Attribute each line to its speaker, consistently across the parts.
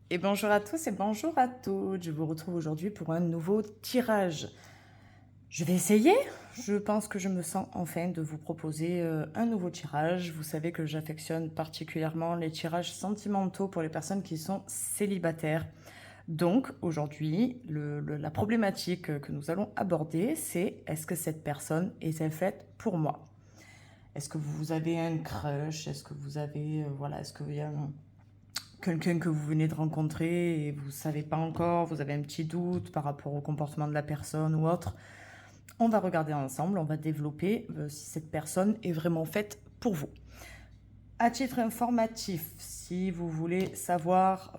Speaker 1: Et bonjour à tous et bonjour à toutes. Je vous retrouve aujourd'hui pour un nouveau tirage. Je vais essayer. Je pense que je me sens enfin de vous proposer un nouveau tirage. Vous savez que j'affectionne particulièrement les tirages sentimentaux pour les personnes qui sont célibataires. Donc aujourd'hui, la problématique que nous allons aborder, c'est est-ce que cette personne est-elle faite pour moi? Est-ce que vous avez un crush? Est-ce que vous avez, voilà, est-ce qu'il y a quelqu'un que vous venez de rencontrer et vous ne savez pas encore, vous avez un petit doute par rapport au comportement de la personne ou autre? On va regarder ensemble, on va développer si cette personne est vraiment faite pour vous. À titre informatif, si vous voulez savoir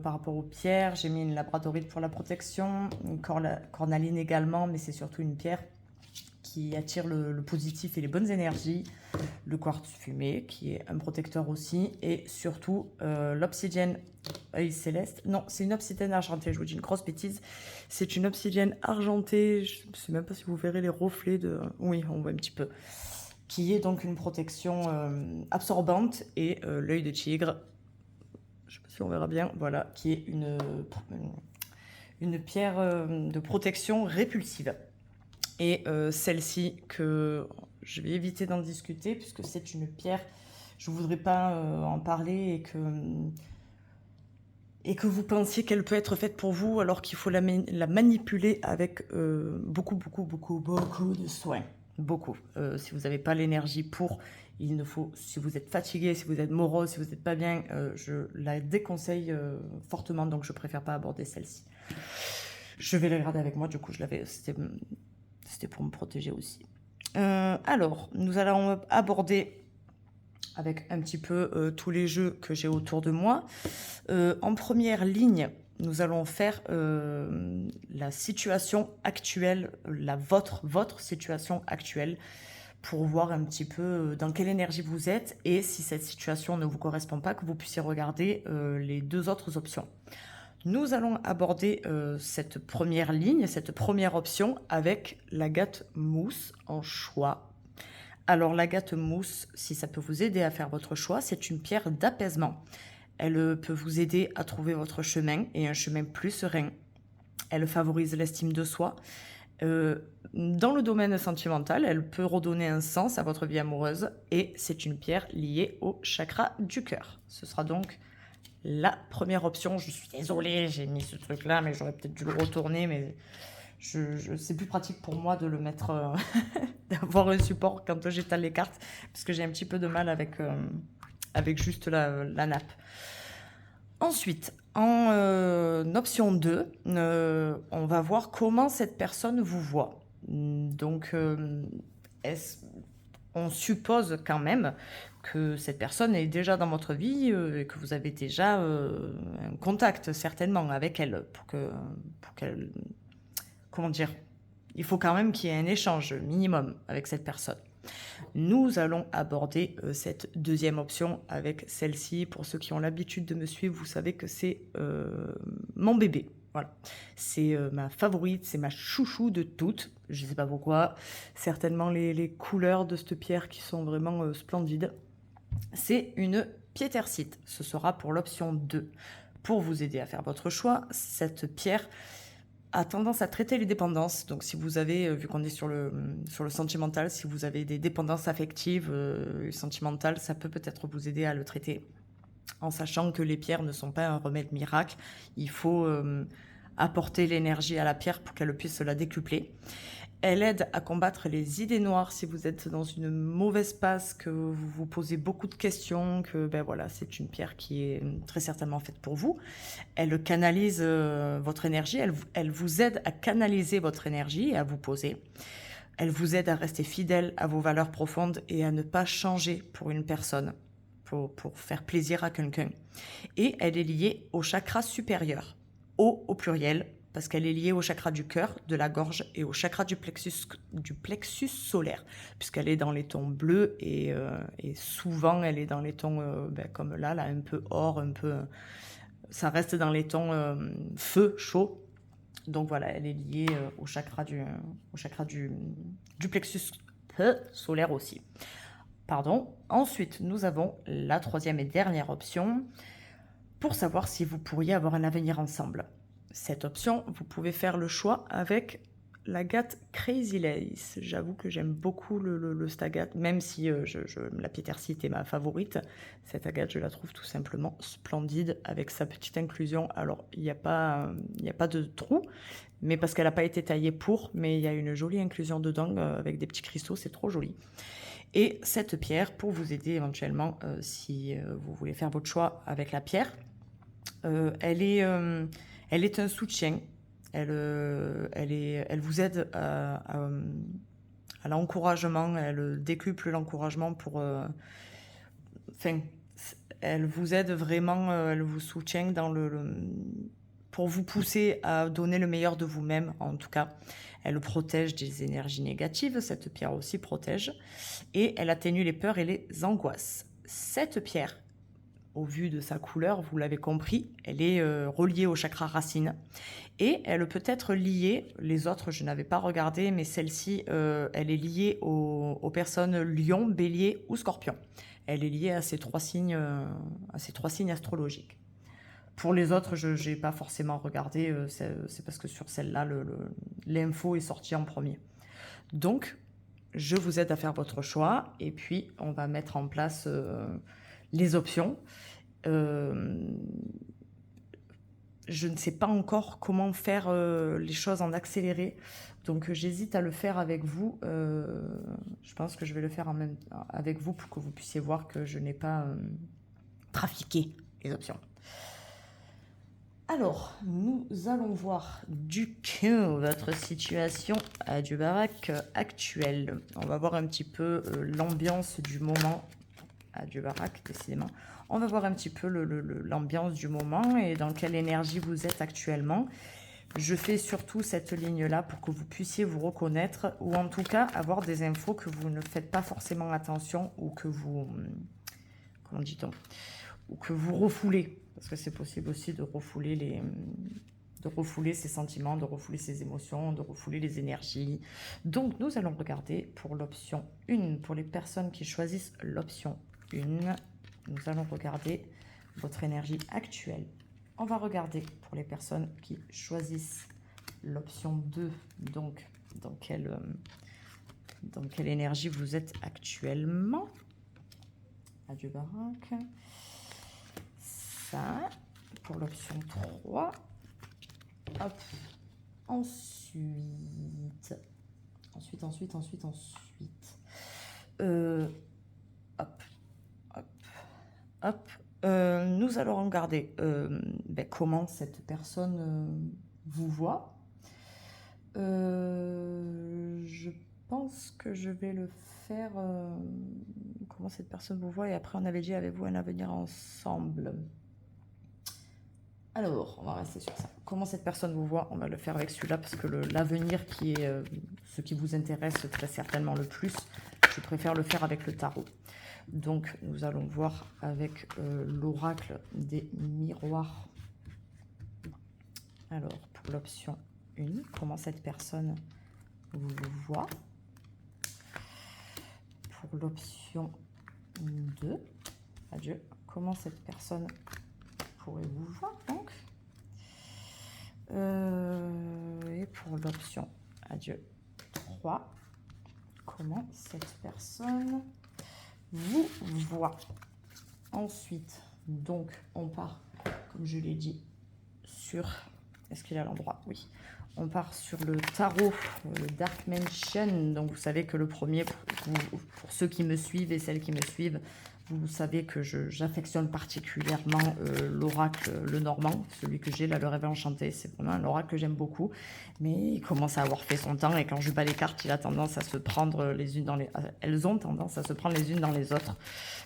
Speaker 1: par rapport aux pierres, j'ai mis une labradorite pour la protection, une cornaline également, mais c'est surtout une pierre qui attire le positif et les bonnes énergies, le quartz fumé qui est un protecteur aussi, et surtout l'obsidienne céleste. Non, c'est une obsidienne argentée, je vous dis une grosse bêtise. C'est une obsidienne argentée, je ne sais même pas si vous verrez les reflets de... Oui, on voit un petit peu. Qui est donc une protection absorbante, et l'œil de tigre, je ne sais pas si on verra bien, voilà, qui est une pierre de protection répulsive. Et celle-ci que je vais éviter d'en discuter puisque c'est une pierre, je ne voudrais pas en parler et que vous pensiez qu'elle peut être faite pour vous alors qu'il faut la manipuler avec beaucoup de soin. Beaucoup. Si vous n'avez pas l'énergie pour, il ne faut, si vous êtes fatigué, si vous êtes morose, si vous n'êtes pas bien, je la déconseille fortement, donc je préfère pas aborder celle-ci. Je vais la garder avec moi, du coup c'était pour me protéger aussi. Alors, nous allons aborder avec un petit peu tous les jeux que j'ai autour de moi. En première ligne, nous allons faire la situation actuelle, votre situation actuelle, pour voir un petit peu dans quelle énergie vous êtes, et si cette situation ne vous correspond pas, que vous puissiez regarder les deux autres options. Nous allons aborder cette première ligne, cette première option avec l'agate mousse en choix. Alors l'agate mousse, si ça peut vous aider à faire votre choix, c'est une pierre d'apaisement. Elle peut vous aider à trouver votre chemin, et un chemin plus serein. Elle favorise l'estime de soi. Dans le domaine sentimental, elle peut redonner un sens à votre vie amoureuse, et c'est une pierre liée au chakra du cœur. Ce sera donc la première option. Je suis désolée, j'ai mis ce truc là, mais j'aurais peut-être dû le retourner, mais c'est plus pratique pour moi de le mettre, d'avoir un support quand j'étale les cartes, parce que j'ai un petit peu de mal avec juste la nappe. Ensuite, en option 2, on va voir comment cette personne vous voit. Donc, on suppose quand même que cette personne est déjà dans votre vie et que vous avez déjà un contact certainement avec elle pour qu'elle... Comment dire? Il faut quand même qu'il y ait un échange minimum avec cette personne. Nous allons aborder cette deuxième option avec celle-ci. Pour ceux qui ont l'habitude de me suivre, vous savez que c'est mon bébé. Voilà. C'est ma favorite, c'est ma chouchou de toutes. Je ne sais pas pourquoi. Certainement les couleurs de cette pierre qui sont vraiment splendides. C'est une piétersite. Ce sera pour l'option 2. Pour vous aider à faire votre choix, cette pierre a tendance à traiter les dépendances. Donc si vous avez, vu qu'on est sur le sentimental, si vous avez des dépendances affectives, sentimentales, ça peut-être vous aider à le traiter. En sachant que les pierres ne sont pas un remède miracle, il faut apporter l'énergie à la pierre pour qu'elle puisse la décupler. Elle aide à combattre les idées noires si vous êtes dans une mauvaise passe, que vous vous posez beaucoup de questions, que ben voilà, c'est une pierre qui est très certainement faite pour vous. Elle canalise votre énergie, elle vous aide à canaliser votre énergie et à vous poser. Elle vous aide à rester fidèle à vos valeurs profondes et à ne pas changer pour une personne, pour faire plaisir à quelqu'un. Et elle est liée au chakra supérieur, au pluriel, parce qu'elle est liée au chakra du cœur, de la gorge et au chakra du plexus solaire, puisqu'elle est dans les tons bleus et souvent elle est dans les tons comme là, un peu or, un peu... ça reste dans les tons feu, chaud. Donc voilà, elle est liée au chakra du plexus solaire aussi. Pardon. Ensuite, nous avons la troisième et dernière option. pour savoir si vous pourriez avoir un avenir ensemble. Cette option, vous pouvez faire le choix avec l'agate Crazy Lace. J'avoue que j'aime beaucoup cette agate, même si la Pietersite est ma favorite. Cette agate, je la trouve tout simplement splendide avec sa petite inclusion. Alors, il n'y a pas de trou, mais parce qu'elle n'a pas été taillée pour, mais il y a une jolie inclusion dedans avec des petits cristaux, c'est trop joli. Et cette pierre, pour vous aider éventuellement, si vous voulez faire votre choix avec la pierre, elle est un soutien. Elle vous aide à l'encouragement, elle décuple l'encouragement pour... elle vous aide vraiment, elle vous soutient pour vous pousser à donner le meilleur de vous-même, en tout cas. Elle protège des énergies négatives, cette pierre aussi protège, et elle atténue les peurs et les angoisses. Cette pierre, au vu de sa couleur, vous l'avez compris, elle est reliée au chakra racine. Et elle peut être liée, les autres je n'avais pas regardé, mais celle-ci, elle est liée aux personnes lion, bélier ou scorpion. Elle est liée à ces trois signes astrologiques. Pour les autres, je n'ai pas forcément regardé, c'est parce que sur celle-là, l'info est sortie en premier. Donc, je vous aide à faire votre choix et puis on va mettre en place les options. Je ne sais pas encore comment faire les choses en accéléré, donc j'hésite à le faire avec vous. Je pense que je vais le faire avec vous pour que vous puissiez voir que je n'ai pas trafiqué les options. Alors, nous allons voir du coup votre situation à du baraque actuelle. On va voir un petit peu l'ambiance du moment à du baraque, décidément. On va voir un petit peu l'ambiance du moment et dans quelle énergie vous êtes actuellement. Je fais surtout cette ligne-là pour que vous puissiez vous reconnaître ou en tout cas avoir des infos que vous ne faites pas forcément attention ou que vous... Comment dit-on ? Ou que vous refoulez. Parce que c'est possible aussi de refouler ses sentiments, de refouler ses émotions, de refouler les énergies. Donc, nous allons regarder pour l'option 1. Pour les personnes qui choisissent l'option 1, nous allons regarder votre énergie actuelle. On va regarder pour les personnes qui choisissent l'option 2. Donc, dans quelle énergie vous êtes actuellement. Adieu baraque. Ça, pour l'option 3. Hop. Ensuite. Hop. Nous allons regarder comment cette personne vous voit. Je pense que je vais le faire... comment cette personne vous voit et après on avait dit avez-vous un avenir ensemble. Alors, on va rester sur ça. Comment cette personne vous voit, on va le faire avec celui-là parce que l'avenir qui est ce qui vous intéresse très certainement le plus, je préfère le faire avec le tarot. Donc, nous allons voir avec l'oracle des miroirs. Alors, pour l'option 1, comment cette personne vous voit. Pour l'option 2, adieu, comment cette personne pourrait vous voir donc. Et pour l'option adieu 3, comment cette personne vous voit. Ensuite, donc, on part, comme je l'ai dit, sur... Est-ce qu'il est à l'endroit? Oui. On part sur le tarot, le Dark Mansion. Donc, vous savez que le premier, pour ceux qui me suivent et celles qui me suivent, vous savez que j'affectionne particulièrement l'oracle, le normand, celui que j'ai là, le rêve enchanté. C'est vraiment un oracle que j'aime beaucoup, mais il commence à avoir fait son temps et quand je bats les cartes, il a tendance à se prendre les unes dans les... Elles ont tendance à se prendre les unes dans les autres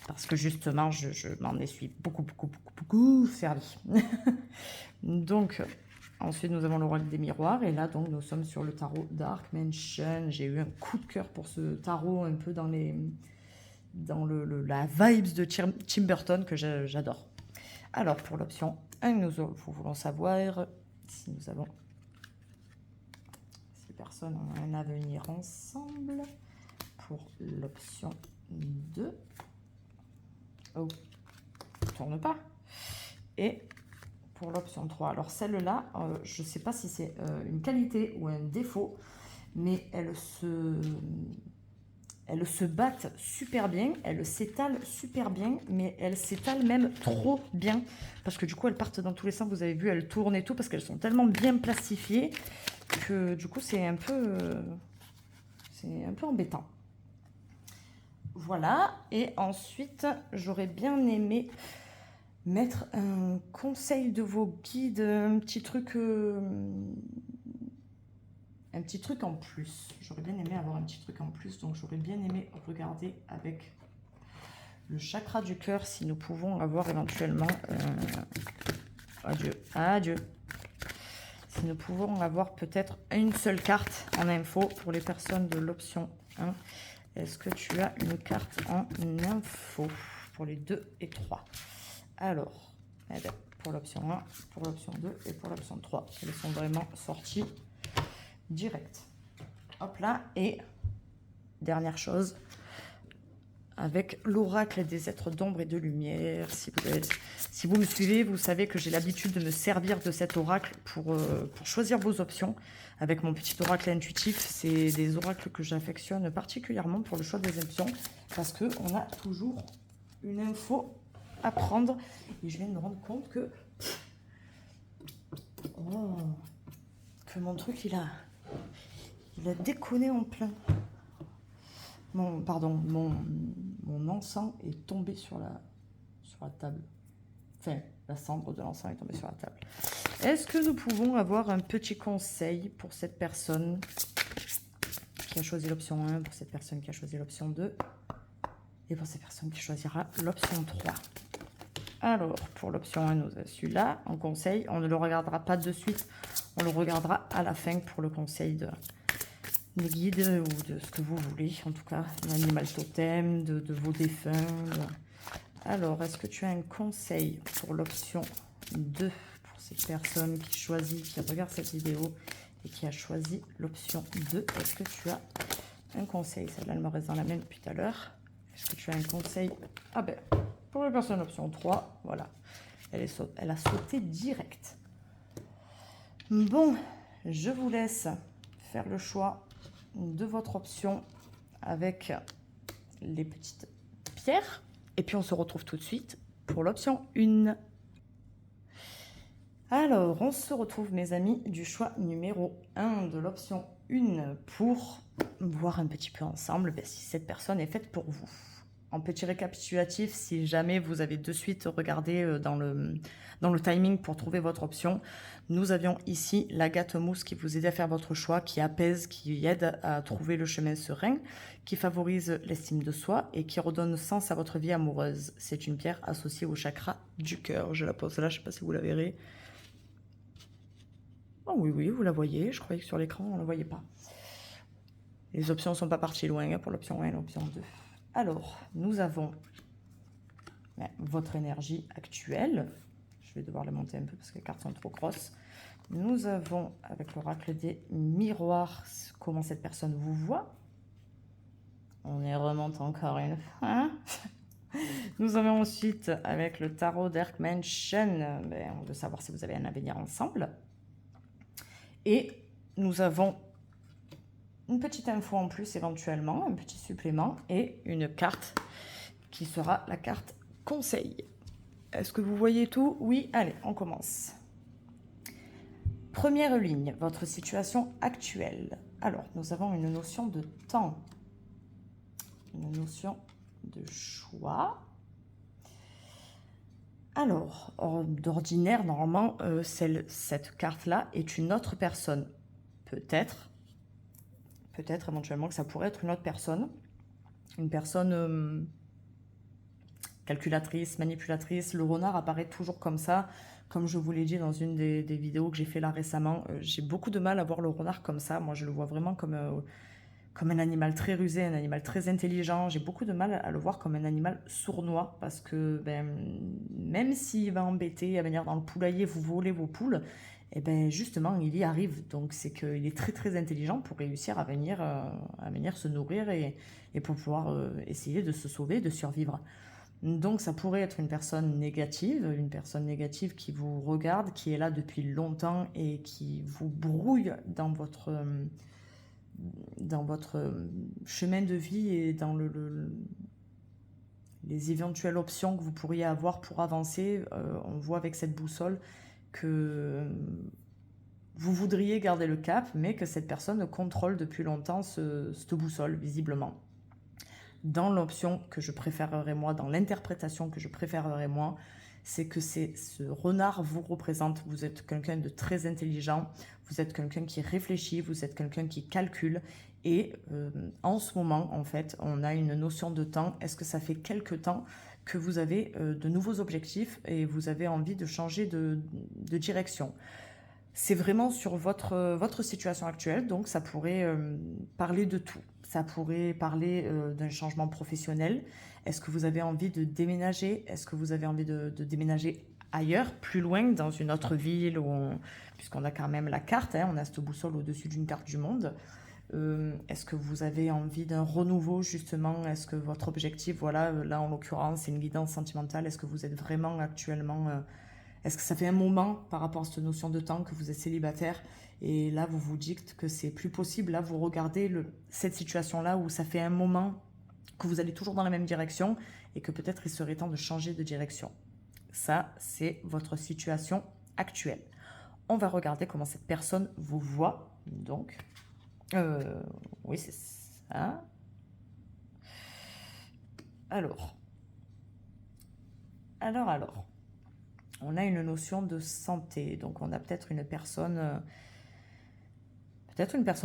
Speaker 1: parce que justement, je m'en suis beaucoup servi. Donc, ensuite, nous avons l'oracle des miroirs et là, donc, nous sommes sur le tarot Dark Mansion. J'ai eu un coup de cœur pour ce tarot un peu dans la vibes de Tim Burton que j'adore. Alors, pour l'option 1, nous voulons savoir si nous avons... Si les personnes ont un avenir ensemble. Pour l'option 2. Oh, tourne pas. Et pour l'option 3. Alors celle-là, je ne sais pas si c'est une qualité ou un défaut, mais elles se battent super bien, elles s'étalent super bien, mais elles s'étalent même trop bien. Parce que du coup, elles partent dans tous les sens, vous avez vu, elles tournent et tout, parce qu'elles sont tellement bien plastifiées que du coup, c'est un peu embêtant. Voilà, et ensuite, j'aurais bien aimé mettre un conseil de vos guides, un petit truc en plus. J'aurais bien aimé avoir un petit truc en plus, donc j'aurais bien aimé regarder avec le chakra du cœur si nous pouvons avoir éventuellement... adieu. Si nous pouvons avoir peut-être une seule carte en info pour les personnes de l'option 1. Est-ce que tu as une carte en info pour les 2 et 3? Alors, pour l'option 1, pour l'option 2 et pour l'option 3. Elles sont vraiment sorties direct. Hop là, et dernière chose, avec l'oracle des êtres d'ombre et de lumière. Si vous me suivez, vous savez que j'ai l'habitude de me servir de cet oracle pour choisir vos options. Avec mon petit oracle intuitif, c'est des oracles que j'affectionne particulièrement pour le choix des options, parce qu'on a toujours une info à prendre. Et je viens de me rendre compte que... que mon truc, il a déconné en plein. Mon encens est tombé sur la table. Enfin, la cendre de l'encens est tombée sur la table. Est-ce que nous pouvons avoir un petit conseil pour cette personne qui a choisi l'option 1, pour cette personne qui a choisi l'option 2 et pour cette personne qui choisira l'option 3? Alors, pour l'option 1, nous avons celui-là en conseil. On ne le regardera pas de suite, on le regardera à la fin pour le conseil des guides ou de ce que vous voulez, en tout cas, l'animal totem, de vos défunts. Alors, est-ce que tu as un conseil pour l'option 2, pour cette personne qui regarde cette vidéo et qui a choisi l'option 2? Est-ce que tu as un conseil? Celle-là, elle me reste dans la main depuis tout à l'heure. Est-ce que tu as un conseil? Ah ben, pour la personne option 3, voilà, elle a sauté direct. Bon, je vous laisse faire le choix de votre option avec les petites pierres. Et puis on se retrouve tout de suite pour l'option 1. Alors, on se retrouve, mes amis, du choix numéro 1 de l'option 1 pour voir un petit peu ensemble si cette personne est faite pour vous. En petit récapitulatif, si jamais vous avez de suite regardé dans le timing pour trouver votre option, nous avions ici la gâte mousse qui vous aide à faire votre choix, qui apaise, qui aide à trouver le chemin serein, qui favorise l'estime de soi et qui redonne sens à votre vie amoureuse. C'est une pierre associée au chakra du cœur. Je la pose là, je ne sais pas si vous la verrez. Oh oui, vous la voyez. Je croyais que sur l'écran, on ne la voyait pas. Les options ne sont pas parties loin pour l'option 1 et l'option 2. Alors, nous avons votre énergie actuelle. Je vais devoir la monter un peu parce que les cartes sont trop grosses. Nous avons, avec l'oracle des miroirs, comment cette personne vous voit. On y remonte encore une fois. Nous avons ensuite, avec le tarot Dark Mansion, on veut savoir si vous avez un avenir ensemble. Et nous avons une petite info en plus éventuellement, un petit supplément et une carte qui sera la carte conseil. Est-ce que vous voyez tout? Oui, allez, on commence. Première ligne, votre situation actuelle. Alors, nous avons une notion de temps, une notion de choix. Alors, d'ordinaire, normalement, cette carte-là est une autre personne. Peut-être éventuellement que ça pourrait être une autre personne. Une personne calculatrice, manipulatrice. Le renard apparaît toujours comme ça. Comme je vous l'ai dit dans une des vidéos que j'ai fait là récemment, j'ai beaucoup de mal à voir le renard comme ça. Moi, je le vois vraiment comme un animal très rusé, un animal très intelligent. J'ai beaucoup de mal à le voir comme un animal sournois parce que même s'il va embêter, à venir dans le poulailler, vous voler vos poules, et justement, il y arrive. Donc, c'est qu'il est très, très intelligent pour réussir à venir se nourrir et pour pouvoir essayer de se sauver, de survivre. Donc ça pourrait être une personne négative qui vous regarde, qui est là depuis longtemps et qui vous brouille dans votre chemin de vie et dans les éventuelles options que vous pourriez avoir pour avancer. On voit avec cette boussole que vous voudriez garder le cap, mais que cette personne contrôle depuis longtemps cette boussole, visiblement. Dans l'option que je préférerais moi, dans l'interprétation que je préférerais moi, c'est que ce renard vous représente. Vous êtes quelqu'un de très intelligent, vous êtes quelqu'un qui réfléchit, vous êtes quelqu'un qui calcule. Et en ce moment, en fait, on a une notion de temps. Est-ce que ça fait quelque temps que vous avez de nouveaux objectifs et vous avez envie de changer de direction? C'est vraiment sur votre situation actuelle, donc ça pourrait parler de tout. Ça pourrait parler d'un changement professionnel. Est-ce que vous avez envie de déménager? Est-ce que vous avez envie de déménager ailleurs, plus loin, dans une autre ville puisqu'on a quand même la carte, hein, on a cette boussole au-dessus d'une carte du monde. Est-ce que vous avez envie d'un renouveau, justement? Est-ce que votre objectif, voilà, là en l'occurrence, c'est une guidance sentimentale. Est-ce que vous êtes vraiment actuellement... Est-ce que ça fait un moment par rapport à cette notion de temps que vous êtes célibataire et là vous vous dites que c'est plus possible? Là vous regardez cette situation-là où ça fait un moment que vous allez toujours dans la même direction et que peut-être il serait temps de changer de direction. Ça, c'est votre situation actuelle. On va regarder comment cette personne vous voit. Donc, oui, c'est ça. Alors. On a une notion de santé. Donc, on a peut-être une personne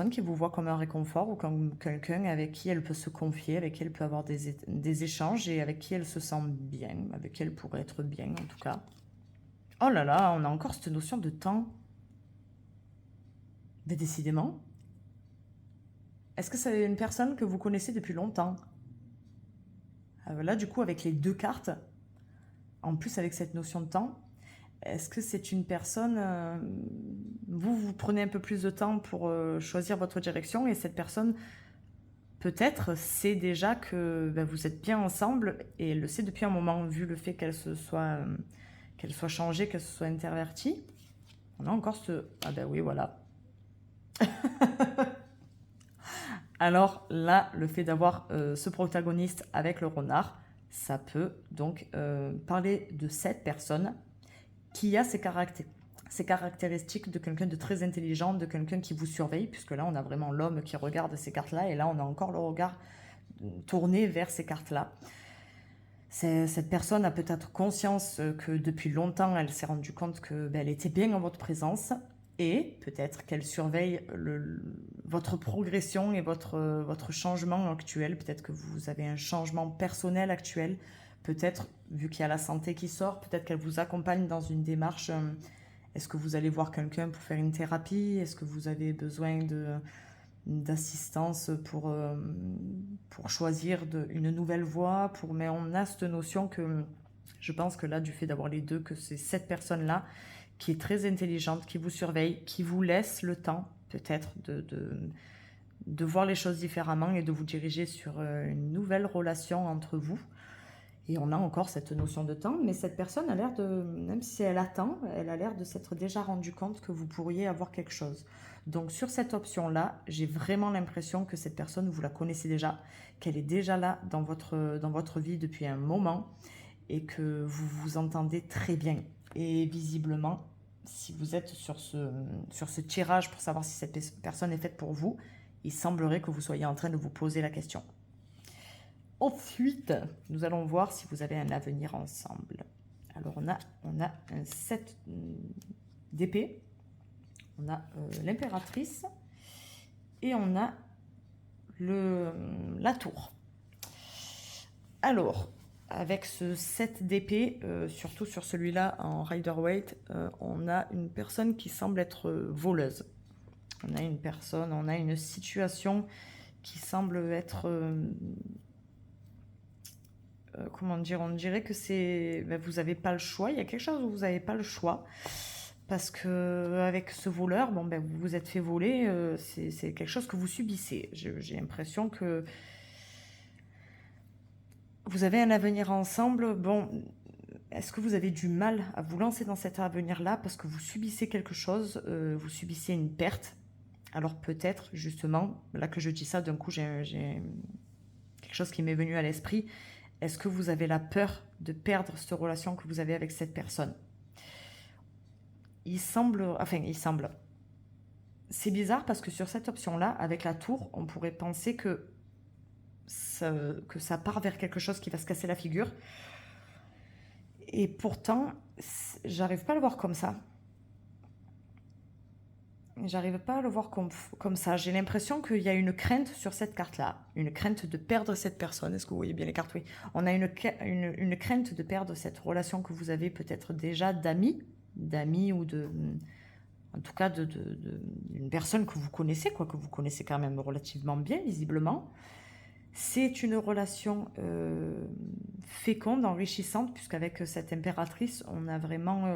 Speaker 1: qui vous voit comme un réconfort ou comme quelqu'un avec qui elle peut se confier, avec qui elle peut avoir des échanges et avec qui elle se sent bien, avec qui elle pourrait être bien en tout cas. Oh là là, on a encore cette notion de temps. Mais décidément. Est-ce que c'est une personne que vous connaissez depuis longtemps? Là, du coup, avec les deux cartes, en plus avec cette notion de temps, est-ce que c'est une personne... vous prenez un peu plus de temps pour choisir votre direction et cette personne, peut-être, sait déjà que vous êtes bien ensemble et elle le sait depuis un moment, vu le fait qu'elle soit changée, qu'elle se soit intervertie. On a encore ce... Ah ben oui, voilà. Alors là, le fait d'avoir ce protagoniste avec le renard, ça peut donc parler de cette personne qui a ces caractéristiques de quelqu'un de très intelligent, de quelqu'un qui vous surveille, puisque là, on a vraiment l'homme qui regarde ces cartes-là, et là, on a encore le regard tourné vers ces cartes-là. Cette personne a peut-être conscience que depuis longtemps, elle s'est rendue compte qu'elle était bien en votre présence, et peut-être qu'elle surveille votre progression et votre changement actuel. Peut-être que vous avez un changement personnel actuel. Peut-être, vu qu'il y a la santé qui sort, peut-être qu'elle vous accompagne dans une démarche. Est-ce que vous allez voir quelqu'un pour faire une thérapie? Est-ce que vous avez besoin d'assistance pour choisir une nouvelle voie? Mais on a cette notion que je pense que là, du fait d'avoir les deux, que c'est cette personne-là qui est très intelligente, qui vous surveille, qui vous laisse le temps peut-être de voir les choses différemment et de vous diriger sur une nouvelle relation entre vous. Et on a encore cette notion de temps, mais cette personne a l'air même si elle attend, elle a l'air de s'être déjà rendu compte que vous pourriez avoir quelque chose. Donc sur cette option-là, j'ai vraiment l'impression que cette personne, vous la connaissez déjà, qu'elle est déjà là dans votre vie depuis un moment et que vous vous entendez très bien. Et visiblement, si vous êtes sur ce tirage pour savoir si cette personne est faite pour vous, il semblerait que vous soyez en train de vous poser la question. Ensuite, nous allons voir si vous avez un avenir ensemble. Alors, on a un 7 d'épée, on a l'impératrice et on a la tour. Alors, avec ce 7 d'épée, surtout sur celui-là en Rider-Waite, on a une personne qui semble être voleuse. On a une situation qui semble être... comment dire, on dirait que vous n'avez pas le choix, il y a quelque chose où vous n'avez pas le choix, parce que avec ce voleur, vous vous êtes fait voler, c'est quelque chose que vous subissez. J'ai l'impression que Vous avez un avenir ensemble. Bon, est-ce que vous avez du mal à vous lancer dans cet avenir-là parce que vous subissez quelque chose, vous subissez une perte? Alors peut-être, justement, là que je dis ça, d'un coup, j'ai quelque chose qui m'est venu à l'esprit. Est-ce que vous avez la peur de perdre cette relation que vous avez avec cette personne? Il semble, c'est bizarre parce que sur cette option-là, avec la tour, on pourrait penser que ça part vers quelque chose qui va se casser la figure. Et pourtant, j'arrive pas à le voir comme ça. J'arrive pas à le voir comme ça. J'ai l'impression qu'il y a une crainte sur cette carte-là. Une crainte de perdre cette personne. Est-ce que vous voyez bien les cartes? Oui. On a une crainte de perdre cette relation que vous avez peut-être déjà d'amis ou en tout cas d'une personne que vous connaissez, quoi, que vous connaissez quand même relativement bien, visiblement. C'est une relation féconde, enrichissante, puisqu'avec cette impératrice, on a vraiment...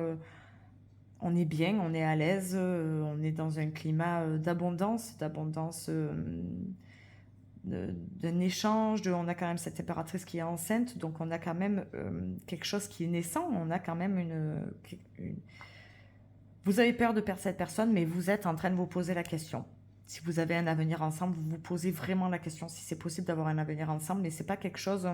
Speaker 1: on est bien, on est à l'aise, on est dans un climat d'abondance, d'un échange, on a quand même cette impératrice qui est enceinte, donc on a quand même quelque chose qui est naissant, on a quand même Vous avez peur de perdre cette personne, mais vous êtes en train de vous poser la question. Si vous avez un avenir ensemble, vous vous posez vraiment la question si c'est possible d'avoir un avenir ensemble, mais c'est pas quelque chose...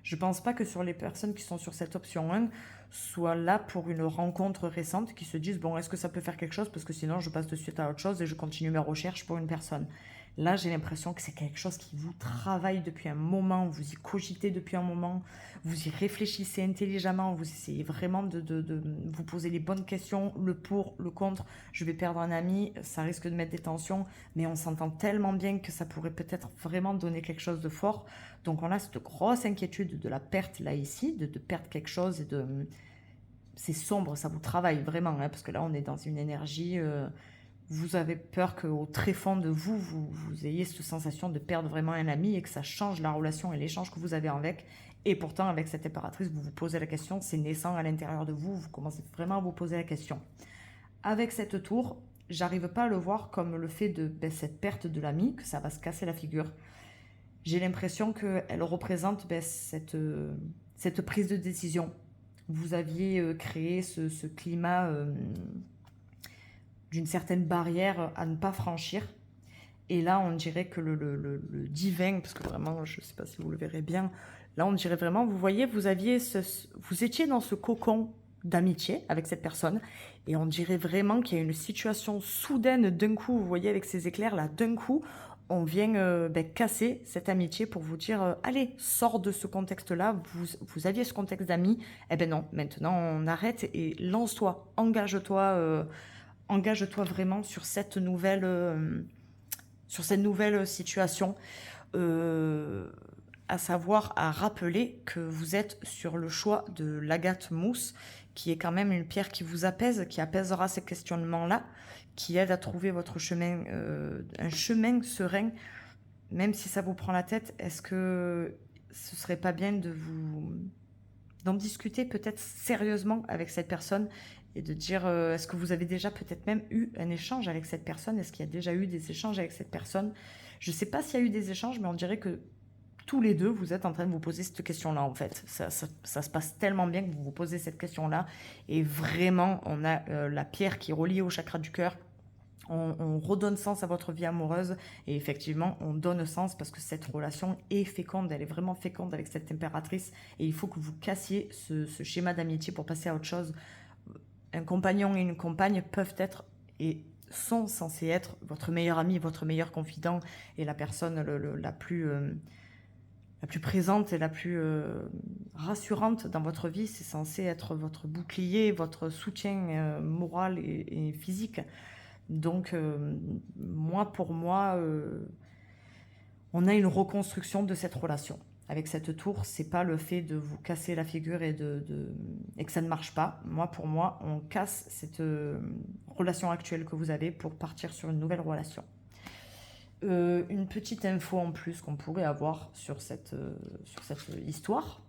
Speaker 1: Je pense pas que sur les personnes qui sont sur cette option 1 soient là pour une rencontre récente, qui se disent bon, est-ce que ça peut faire quelque chose parce que sinon je passe de suite à autre chose et je continue mes recherches pour une personne. Là, j'ai l'impression que c'est quelque chose qui vous travaille depuis un moment, vous y cogitez depuis un moment, vous y réfléchissez intelligemment, vous essayez vraiment de vous poser les bonnes questions, le pour, le contre. Je vais perdre un ami, ça risque de mettre des tensions, mais on s'entend tellement bien que ça pourrait peut-être vraiment donner quelque chose de fort. Donc on a cette grosse inquiétude de la perte là ici, de perdre quelque chose et de... C'est sombre, ça vous travaille vraiment, hein, parce que là on est dans une énergie... vous avez peur qu'au très fond de vous ayez cette sensation de perdre vraiment un ami et que ça change la relation et l'échange que vous avez avec. Et pourtant, avec cette impératrice, vous vous posez la question, c'est naissant à l'intérieur de vous, vous commencez vraiment à vous poser la question. Avec cette tour, j'arrive pas à le voir comme le fait de cette perte de l'ami, que ça va se casser la figure. J'ai l'impression qu'elle représente cette prise de décision. Vous aviez créé ce climat d'une certaine barrière à ne pas franchir. Et là, on dirait que le divin, parce que vraiment, je ne sais pas si vous le verrez bien, là, on dirait vraiment, vous voyez, vous étiez dans ce cocon d'amitié avec cette personne, et on dirait vraiment qu'il y a une situation soudaine d'un coup, vous voyez, avec ces éclairs là, d'un coup, on vient casser cette amitié pour vous dire, allez, sors de ce contexte-là, vous aviez ce contexte d'amis, eh ben non, maintenant on arrête et lance-toi, engage-toi vraiment sur cette nouvelle situation, à savoir à rappeler que vous êtes sur le choix de l'agate mousse, qui est quand même une pierre qui vous apaise, qui apaisera ces questionnements-là, qui aide à trouver votre chemin, un chemin serein, même si ça vous prend la tête. Est-ce que ce serait pas bien d'en discuter peut-être sérieusement avec cette personne et de dire est-ce que vous avez déjà peut-être même eu un échange avec cette personne? Est-ce qu'il y a déjà eu des échanges avec cette personne? Je ne sais pas s'il y a eu des échanges, mais on dirait que tous les deux, vous êtes en train de vous poser cette question-là, en fait. Ça se passe tellement bien que vous vous posez cette question-là. Et vraiment, on a la pierre qui est reliée au chakra du cœur. On redonne sens à votre vie amoureuse et effectivement on donne sens parce que cette relation est féconde, elle est vraiment féconde avec cette impératrice et il faut que vous cassiez ce schéma d'amitié pour passer à autre chose. Un compagnon et une compagne peuvent être et sont censés être votre meilleur ami, votre meilleur confident et la personne la plus présente et la plus rassurante dans votre vie. C'est censé être votre bouclier, votre soutien moral et physique. Donc, pour moi, on a une reconstruction de cette relation. Avec cette tour, c'est pas le fait de vous casser la figure et que ça ne marche pas. Pour moi, on casse cette relation actuelle que vous avez pour partir sur une nouvelle relation. Une petite info en plus qu'on pourrait avoir sur cette histoire.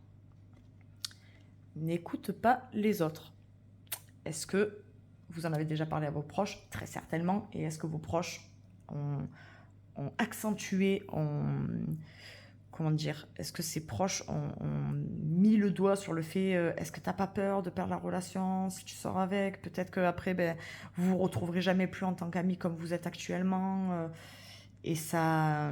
Speaker 1: N'écoute pas les autres. Est-ce que vous en avez déjà parlé à vos proches? Très certainement. Et est-ce que vos proches ont accentué, ont comment dire, est-ce que ses proches ont mis le doigt sur le fait, est-ce que t'as pas peur de perdre la relation si tu sors avec? Peut-être qu'après, ben, vous vous retrouverez jamais plus en tant qu'amis comme vous êtes actuellement. Et ça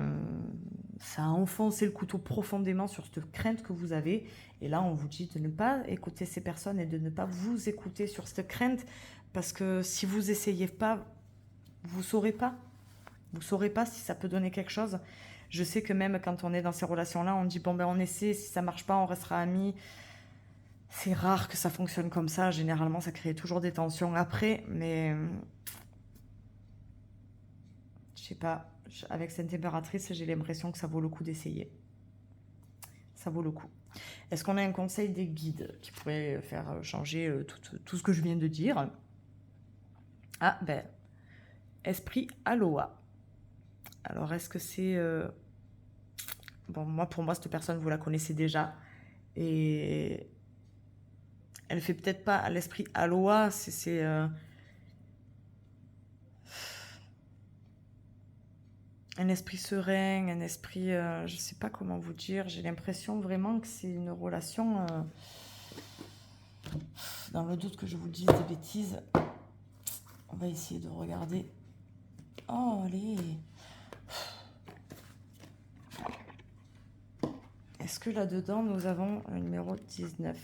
Speaker 1: a enfoncé le couteau profondément sur cette crainte que vous avez. Et là, on vous dit de ne pas écouter ces personnes et de ne pas vous écouter sur cette crainte. Parce que si vous essayez pas, vous saurez pas. Vous saurez pas si ça peut donner quelque chose. Je sais que même quand on est dans ces relations-là, on dit bon ben on essaie, si ça marche pas, on restera amis. C'est rare que ça fonctionne comme ça. Généralement, ça crée toujours des tensions après, mais je sais pas. Avec cette impératrice, j'ai l'impression que ça vaut le coup d'essayer. Ça vaut le coup. Est-ce qu'on a un conseil des guides qui pourrait faire changer tout ce que je viens de dire? Ah ben, esprit Aloha. Alors, est-ce que c'est... Bon, pour moi, cette personne, vous la connaissez déjà. Et elle fait peut-être pas à l'esprit Aloha, c'est un esprit serein, un esprit... je sais pas comment vous dire. J'ai l'impression vraiment que c'est une relation... dans le doute que je vous dise des bêtises, on va essayer de regarder. Oh, allez! Est-ce que là-dedans, nous avons le numéro 19?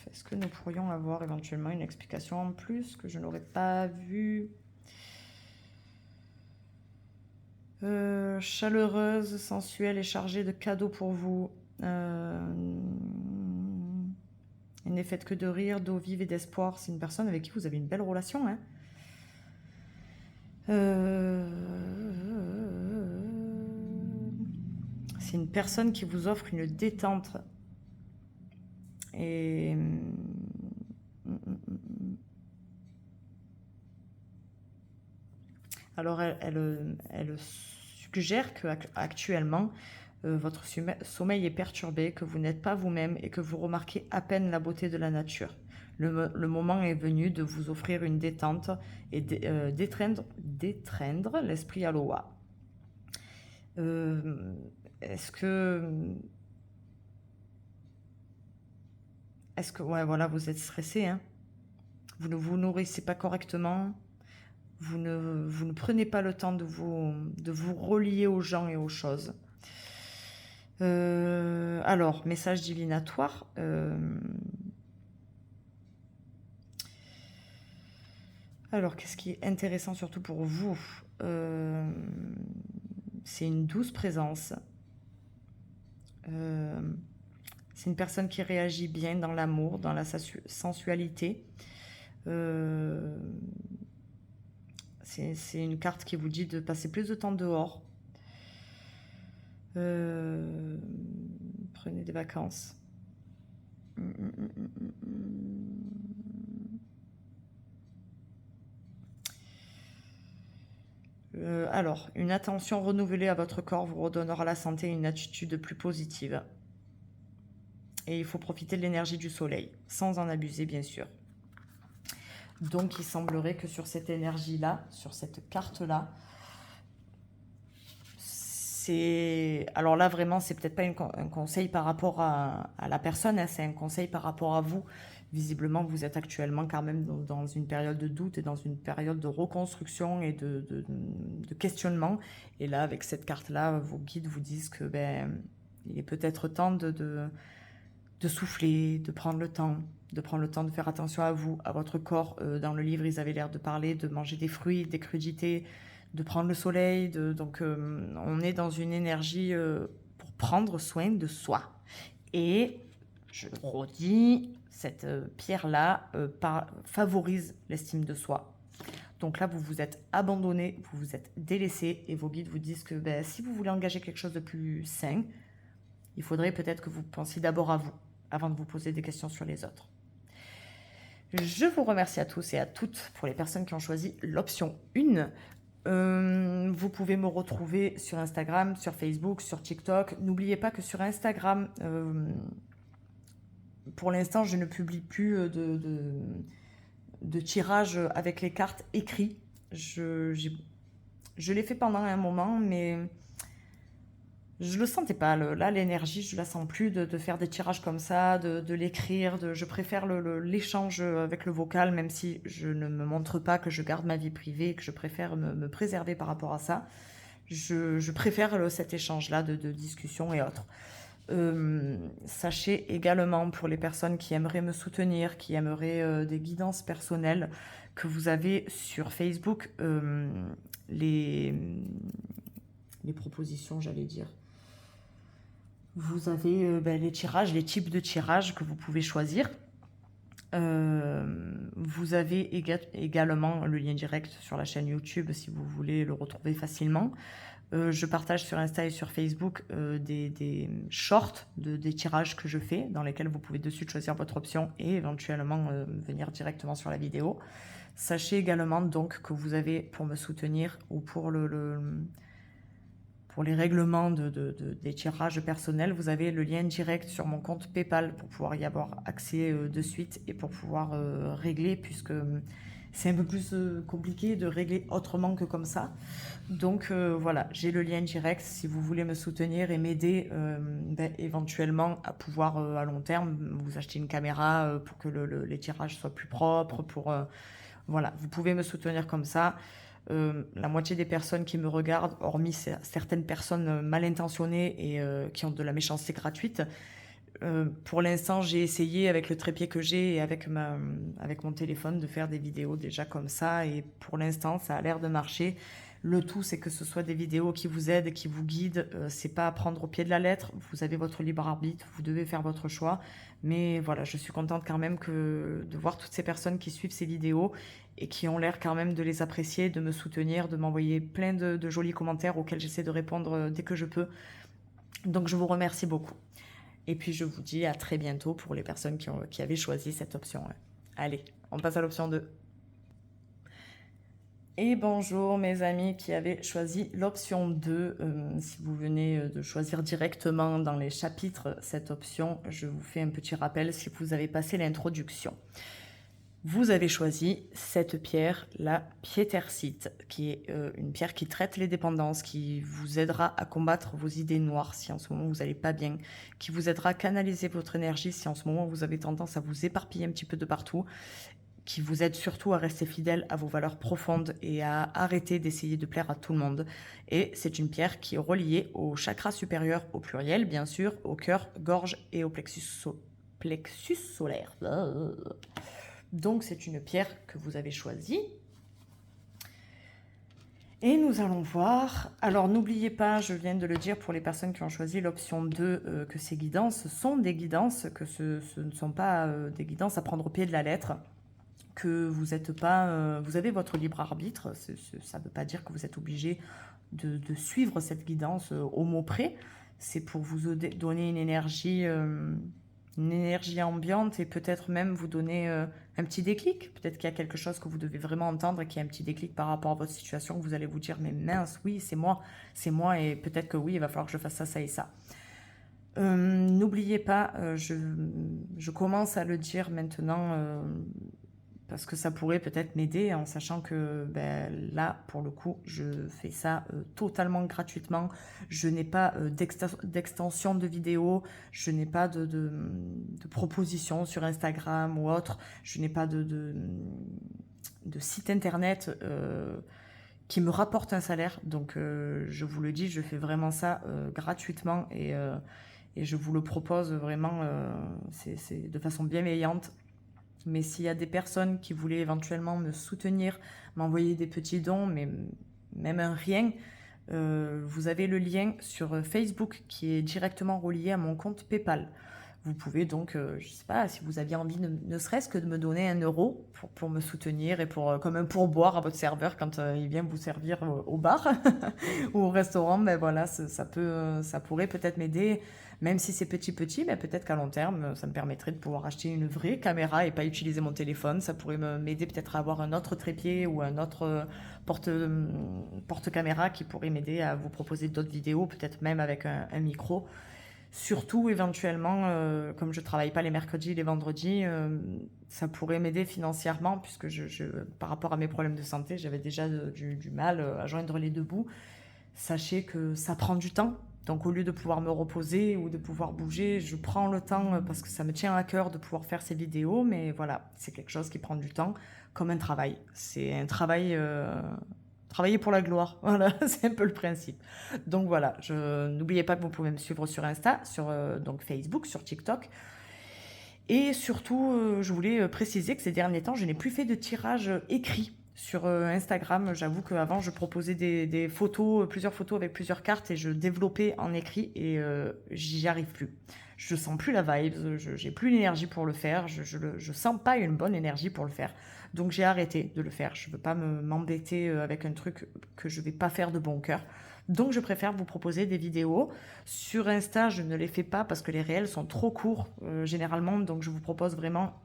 Speaker 1: Est-ce que nous pourrions avoir éventuellement une explication en plus que je n'aurais pas vue? Chaleureuse, sensuelle et chargée de cadeaux pour vous. Elle n'est faite que de rire, d'eau vive et d'espoir. C'est une personne avec qui vous avez une belle relation, hein. C'est une personne qui vous offre une détente. Et alors elle suggère qu'actuellement votre sommeil est perturbé, que vous n'êtes pas vous-même et que vous remarquez à peine la beauté de la nature. Le moment est venu de vous offrir une détente et d'étreindre l'esprit Aloha. Est-ce que ouais, voilà, vous êtes stressé, hein? Vous ne vous nourrissez pas correctement, vous ne prenez pas le temps de vous relier aux gens et aux choses. Alors, message divinatoire. Alors, qu'est-ce qui est intéressant surtout pour vous? C'est une douce présence. C'est une personne qui réagit bien dans l'amour, dans la sensualité. C'est une carte qui vous dit de passer plus de temps dehors. Prenez des vacances. Alors, une attention renouvelée à votre corps vous redonnera la santé et une attitude plus positive. Et il faut profiter de l'énergie du soleil, sans en abuser bien sûr. Donc il semblerait que sur cette énergie-là, sur cette carte-là, c'est... Alors là vraiment, c'est peut-être pas un conseil par rapport à la personne, hein, c'est un conseil par rapport à vous. Visiblement, vous êtes actuellement quand même dans une période de doute et dans une période de reconstruction et de questionnement. Et là, avec cette carte-là, vos guides vous disent que il est peut-être temps de souffler, de prendre le temps de faire attention à vous, à votre corps. Dans le livre, ils avaient l'air de parler de manger des fruits, des crudités, de prendre le soleil. Donc, on est dans une énergie pour prendre soin de soi. Et, je le redis, cette pierre-là favorise l'estime de soi. Donc là, vous vous êtes abandonné, vous vous êtes délaissé et vos guides vous disent que si vous voulez engager quelque chose de plus sain, il faudrait peut-être que vous pensiez d'abord à vous avant de vous poser des questions sur les autres. Je vous remercie à tous et à toutes pour les personnes qui ont choisi l'option 1. Vous pouvez me retrouver sur Instagram, sur Facebook, sur TikTok. N'oubliez pas que sur Instagram, pour l'instant, je ne publie plus de tirage avec les cartes écrites. Je l'ai fait pendant un moment, mais Je le sentais pas, là, l'énergie, je la sens plus de faire des tirages comme ça, de l'écrire. Je préfère l'échange avec le vocal, même si je ne me montre pas, que je garde ma vie privée, que je préfère me préserver par rapport à ça. Je préfère cet échange-là de discussion et autres. Sachez également, pour les personnes qui aimeraient me soutenir, qui aimeraient des guidances personnelles, que vous avez sur Facebook les propositions, j'allais dire. Vous avez les tirages, les types de tirages que vous pouvez choisir. Vous avez également le lien direct sur la chaîne YouTube si vous voulez le retrouver facilement. Je partage sur Insta et sur Facebook des shorts des tirages que je fais, dans lesquels vous pouvez de suite choisir votre option et éventuellement venir directement sur la vidéo. Sachez également donc que vous avez, pour me soutenir ou pour pour les règlements des tirages personnels, vous avez le lien direct sur mon compte PayPal pour pouvoir y avoir accès de suite et pour pouvoir régler, puisque c'est un peu plus compliqué de régler autrement que comme ça. Donc voilà, j'ai le lien direct si vous voulez me soutenir et m'aider éventuellement à pouvoir à long terme vous acheter une caméra pour que les tirages soient plus propres. Voilà, vous pouvez me soutenir comme ça. La moitié des personnes qui me regardent, hormis certaines personnes mal intentionnées et qui ont de la méchanceté gratuite, pour l'instant, j'ai essayé avec le trépied que j'ai et avec mon téléphone de faire des vidéos déjà comme ça, et pour l'instant, ça a l'air de marcher. Le tout, c'est que ce soit des vidéos qui vous aident, qui vous guident. C'est pas à prendre au pied de la lettre. Vous avez votre libre arbitre, vous devez faire votre choix. Mais voilà, je suis contente quand même de voir toutes ces personnes qui suivent ces vidéos et qui ont l'air quand même de les apprécier, de me soutenir, de m'envoyer plein de jolis commentaires auxquels j'essaie de répondre dès que je peux. Donc je vous remercie beaucoup. Et puis je vous dis à très bientôt pour les personnes qui avaient choisi cette option. Allez, on passe à l'option 2. Et bonjour mes amis qui avaient choisi l'option 2. Si vous venez de choisir directement dans les chapitres cette option, je vous fais un petit rappel si vous avez passé l'introduction. Vous avez choisi cette pierre, la piétersite, qui est une pierre qui traite les dépendances, qui vous aidera à combattre vos idées noires si en ce moment vous n'allez pas bien, qui vous aidera à canaliser votre énergie si en ce moment vous avez tendance à vous éparpiller un petit peu de partout, qui vous aide surtout à rester fidèle à vos valeurs profondes et à arrêter d'essayer de plaire à tout le monde. Et c'est une pierre qui est reliée au chakra supérieur au pluriel, bien sûr, au cœur, gorge et au plexus solaire. Donc c'est une pierre que vous avez choisie. Et nous allons voir. Alors n'oubliez pas, je viens de le dire pour les personnes qui ont choisi l'option 2, que ces guidances sont des guidances, que ce ne sont pas des guidances à prendre au pied de la lettre, que vous êtes pas, vous avez votre libre arbitre. Ça ne veut pas dire que vous êtes obligé de suivre cette guidance au mot près. C'est pour vous donner une énergie ambiante et peut-être même vous donner un petit déclic. Peut-être qu'il y a quelque chose que vous devez vraiment entendre et qu'il y a un petit déclic par rapport à votre situation, que vous allez vous dire mais mince, oui, c'est moi et peut-être que oui, il va falloir que je fasse ça, ça et ça. N'oubliez pas, je commence à le dire maintenant parce que ça pourrait peut-être m'aider en sachant que là, pour le coup, je fais ça totalement gratuitement. Je n'ai pas d'extension de vidéo, je n'ai pas de propositions sur Instagram ou autre, je n'ai pas de site internet qui me rapporte un salaire. Donc, je vous le dis, je fais vraiment ça gratuitement et je vous le propose vraiment c'est de façon bienveillante. Mais s'il y a des personnes qui voulaient éventuellement me soutenir, m'envoyer des petits dons, mais même un rien, vous avez le lien sur Facebook qui est directement relié à mon compte PayPal. Vous pouvez donc, je ne sais pas, si vous aviez envie ne serait-ce que de me donner 1 euro pour me soutenir et comme un pourboire à votre serveur quand il vient vous servir au bar ou au restaurant, voilà, ça pourrait peut-être m'aider. Même si c'est petit, mais peut-être qu'à long terme, ça me permettrait de pouvoir acheter une vraie caméra et pas utiliser mon téléphone. Ça pourrait m'aider peut-être à avoir un autre trépied ou un autre porte-caméra qui pourrait m'aider à vous proposer d'autres vidéos, peut-être même avec un micro. Surtout, éventuellement, comme je ne travaille pas les mercredis et les vendredis, ça pourrait m'aider financièrement puisque par rapport à mes problèmes de santé, j'avais déjà du mal à joindre les deux bouts. Sachez que ça prend du temps. Donc au lieu de pouvoir me reposer ou de pouvoir bouger, je prends le temps parce que ça me tient à cœur de pouvoir faire ces vidéos. Mais voilà, c'est quelque chose qui prend du temps comme un travail. C'est un travail, travailler pour la gloire. Voilà, c'est un peu le principe. Donc voilà, n'oubliez pas que vous pouvez me suivre sur Insta, sur donc Facebook, sur TikTok. Et surtout, je voulais préciser que ces derniers temps, je n'ai plus fait de tirage écrit sur Instagram. J'avoue qu'avant, je proposais des photos, plusieurs photos avec plusieurs cartes et je développais en écrit et j'y arrive plus. Je sens plus la vibe, j'ai plus l'énergie pour le faire, je sens pas une bonne énergie pour le faire. Donc j'ai arrêté de le faire. Je veux pas m'embêter avec un truc que je vais pas faire de bon cœur. Donc je préfère vous proposer des vidéos. Sur Insta, je ne les fais pas parce que les réels sont trop courts généralement. Donc je vous propose vraiment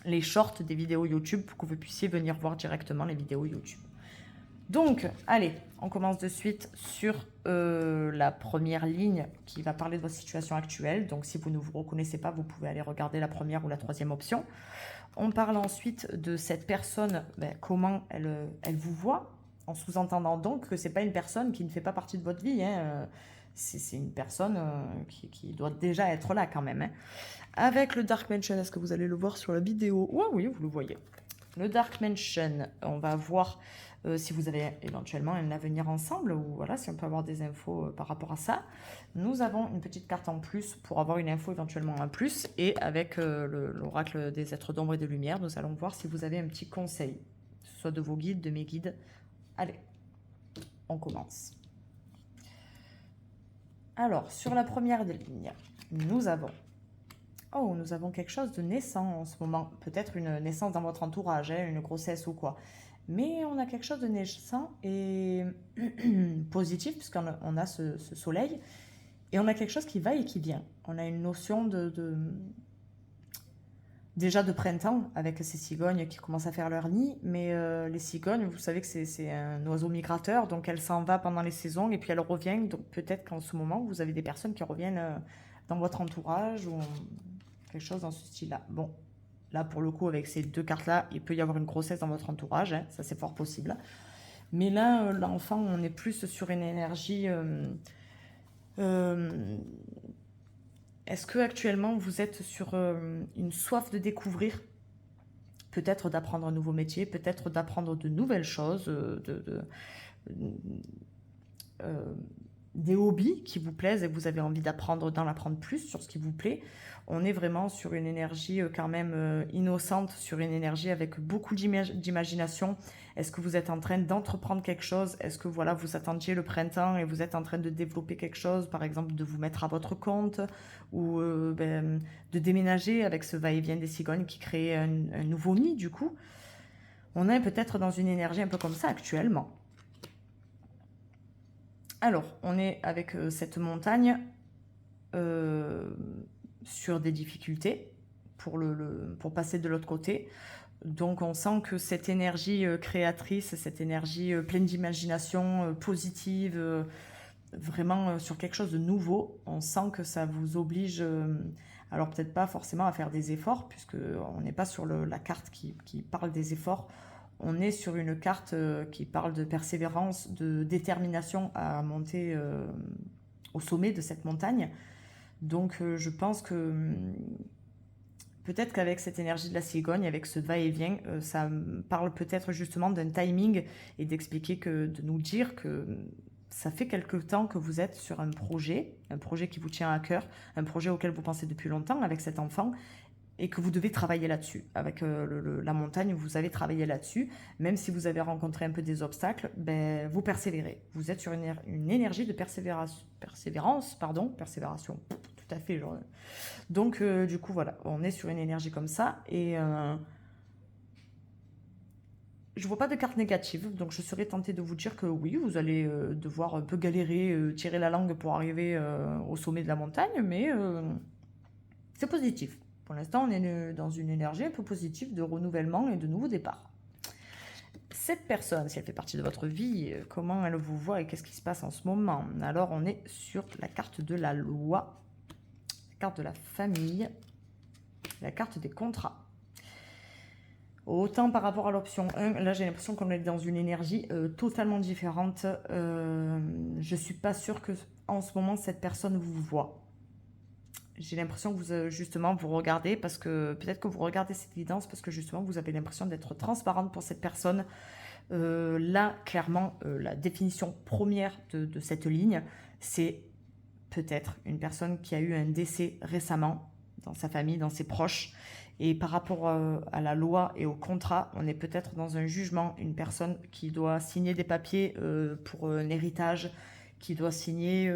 Speaker 1: les shorts des vidéos YouTube pour que vous puissiez venir voir directement les vidéos YouTube. Donc, allez, on commence de suite sur la première ligne qui va parler de votre situation actuelle. Donc si vous ne vous reconnaissez pas, vous pouvez aller regarder la première ou la troisième option. On parle ensuite de cette personne, comment elle vous voit, en sous-entendant donc que ce n'est pas une personne qui ne fait pas partie de votre vie. Hein. C'est une personne qui doit déjà être là quand même. Hein. Avec le Dark Mansion, est-ce que vous allez le voir sur la vidéo? Oui, vous le voyez. Le Dark Mansion, on va voir si vous avez éventuellement un avenir ensemble, ou voilà, si on peut avoir des infos par rapport à ça. Nous avons une petite carte en plus pour avoir une info éventuellement en plus, et avec l'oracle des êtres d'ombre et de lumière, nous allons voir si vous avez un petit conseil, soit de vos guides, de mes guides. Allez, on commence. Alors, sur la première des lignes, nous avons quelque chose de naissant en ce moment. Peut-être une naissance dans votre entourage, hein, une grossesse ou quoi. Mais on a quelque chose de naissant et positif, puisqu'on a ce soleil. Et on a quelque chose qui va et qui vient. On a une notion déjà de printemps, avec ces cigognes qui commencent à faire leur nid. Mais les cigognes, vous savez que c'est un oiseau migrateur, donc elle s'en va pendant les saisons et puis elle revient. Donc peut-être qu'en ce moment, vous avez des personnes qui reviennent dans votre entourage ou quelque chose dans ce style-là. Bon, là, pour le coup, avec ces deux cartes-là, il peut y avoir une grossesse dans votre entourage. Hein, ça, c'est fort possible. Mais là, l'enfant, on est plus sur une énergie... est-ce que actuellement vous êtes sur une soif de découvrir, peut-être d'apprendre un nouveau métier, peut-être d'apprendre de nouvelles choses, des hobbies qui vous plaisent et que vous avez envie d'en apprendre plus sur ce qui vous plaît. On est vraiment sur une énergie quand même innocente, sur une énergie avec beaucoup d'imagination. Est-ce que vous êtes en train d'entreprendre quelque chose? Est-ce que voilà, vous attendiez le printemps et vous êtes en train de développer quelque chose, par exemple de vous mettre à votre compte ou de déménager avec ce va-et-vient des cigognes qui crée un nouveau nid du coup? On est peut-être dans une énergie un peu comme ça actuellement. Alors, on est avec cette montagne sur des difficultés pour passer de l'autre côté. Donc, on sent que cette énergie créatrice, cette énergie pleine d'imagination, positive, vraiment sur quelque chose de nouveau, on sent que ça vous oblige, alors peut-être pas forcément à faire des efforts, puisqu'on n'est pas sur la carte qui parle des efforts. On est sur une carte qui parle de persévérance, de détermination à monter au sommet de cette montagne. Donc je pense que peut-être qu'avec cette énergie de la cigogne, avec ce va-et-vient, ça parle peut-être justement d'un timing et de nous dire que ça fait quelque temps que vous êtes sur un projet qui vous tient à cœur, un projet auquel vous pensez depuis longtemps avec cet enfant, et que vous devez travailler là-dessus. Avec la montagne, vous avez travaillé là-dessus. Même si vous avez rencontré un peu des obstacles, vous persévérez. Vous êtes sur une énergie de persévérance, tout à fait. Genre. Donc, du coup, voilà, on est sur une énergie comme ça. Et je vois pas de carte négative, donc je serais tentée de vous dire que oui, vous allez devoir un peu galérer, tirer la langue pour arriver au sommet de la montagne, mais c'est positif. Pour l'instant, on est dans une énergie un peu positive de renouvellement et de nouveaux départs. Cette personne, si elle fait partie de votre vie, comment elle vous voit et qu'est-ce qui se passe en ce moment? Alors, on est sur la carte de la loi, la carte de la famille, la carte des contrats. Autant par rapport à l'option 1, là j'ai l'impression qu'on est dans une énergie totalement différente. Je suis pas sûre que en ce moment cette personne vous voit. J'ai l'impression que vous, justement, vous regardez parce que peut-être que vous regardez cette guidance parce que justement vous avez l'impression d'être transparente pour cette personne. Là, clairement, la définition première de cette ligne, c'est peut-être une personne qui a eu un décès récemment dans sa famille, dans ses proches. Et par rapport à la loi et au contrat, on est peut-être dans un jugement, une personne qui doit signer des papiers pour un héritage, qui doit signer,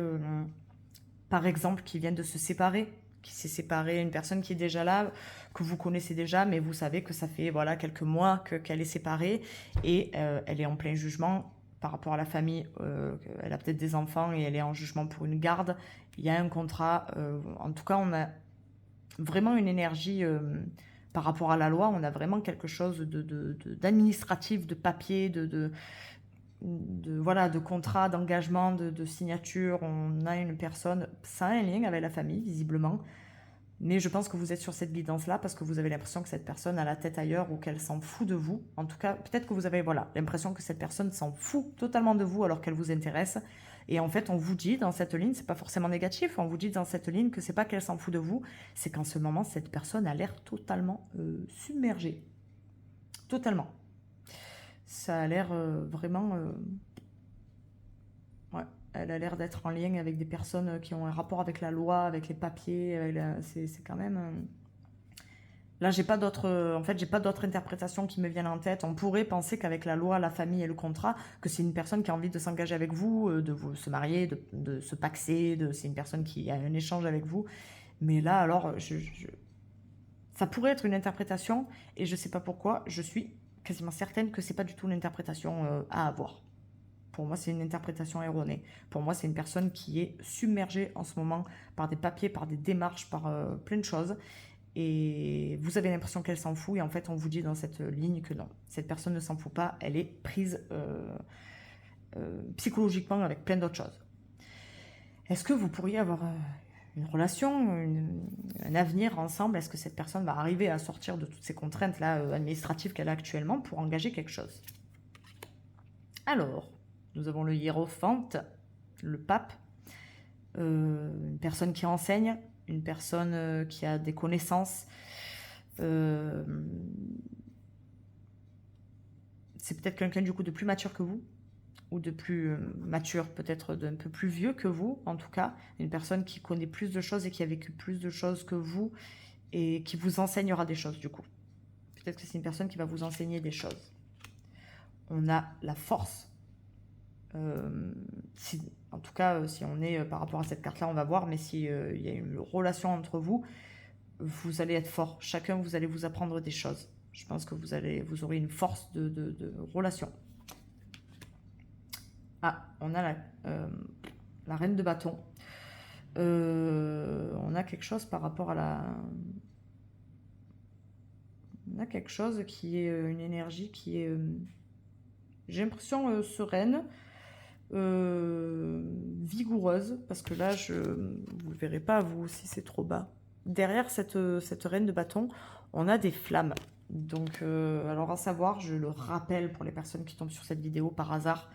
Speaker 1: par exemple, qui vient de se séparer, qui s'est séparé, une personne qui est déjà là, que vous connaissez déjà, mais vous savez que ça fait voilà, quelques mois qu'elle est séparée et elle est en plein jugement par rapport à la famille. Elle a peut-être des enfants et elle est en jugement pour une garde. Il y a un contrat. En tout cas, on a vraiment une énergie par rapport à la loi. On a vraiment quelque chose d'administratif, de papier, voilà, de contrat, d'engagement, de signature. On a une personne, ça a un lien avec la famille, visiblement. Mais je pense que vous êtes sur cette guidance-là parce que vous avez l'impression que cette personne a la tête ailleurs ou qu'elle s'en fout de vous. En tout cas, peut-être que vous avez voilà, l'impression que cette personne s'en fout totalement de vous alors qu'elle vous intéresse. Et en fait, on vous dit dans cette ligne, c'est pas forcément négatif, on vous dit dans cette ligne que c'est pas qu'elle s'en fout de vous, c'est qu'en ce moment, cette personne a l'air totalement submergée. Totalement. Ça a l'air vraiment... ouais, elle a l'air d'être en lien avec des personnes qui ont un rapport avec la loi, avec les papiers. C'est quand même... Là, j'ai pas d'autres, en fait, j'ai pas d'autres interprétations qui me viennent en tête. On pourrait penser qu'avec la loi, la famille et le contrat, que c'est une personne qui a envie de s'engager avec vous, de vous se marier, de se paxer, c'est une personne qui a un échange avec vous. Mais là, alors, ça pourrait être une interprétation, et je sais pas pourquoi, je suis quasiment certaine que c'est pas du tout une interprétation à avoir. Pour moi, c'est une interprétation erronée. Pour moi, c'est une personne qui est submergée en ce moment par des papiers, par des démarches, par plein de choses. Et vous avez l'impression qu'elle s'en fout. Et en fait, on vous dit dans cette ligne que non, cette personne ne s'en fout pas. Elle est prise psychologiquement avec plein d'autres choses. Est-ce que vous pourriez avoir une relation, un avenir ensemble? Est-ce que cette personne va arriver à sortir de toutes ces contraintes-là administratives qu'elle a actuellement pour engager quelque chose? Alors, nous avons le hiérophante, le pape, une personne qui enseigne, une personne qui a des connaissances. C'est peut-être quelqu'un du coup de plus mature que vous, ou de plus mature, peut-être d'un peu plus vieux que vous, en tout cas. Une personne qui connaît plus de choses et qui a vécu plus de choses que vous, et qui vous enseignera des choses du coup. Peut-être que c'est une personne qui va vous enseigner des choses. On a la force. En tout cas, si on est par rapport à cette carte-là, on va voir, mais s'il y a une relation entre vous, vous allez être fort. Chacun, vous allez vous apprendre des choses. Je pense que vous aurez une force de relation. Ah, on a la reine de bâton. On a quelque chose par rapport à la... On a quelque chose qui est une énergie qui est... J'ai l'impression sereine, vigoureuse, parce que là, vous ne le verrez pas, vous, si c'est trop bas. Derrière cette reine de bâton, on a des flammes. Donc, alors à savoir, je le rappelle pour les personnes qui tombent sur cette vidéo par hasard,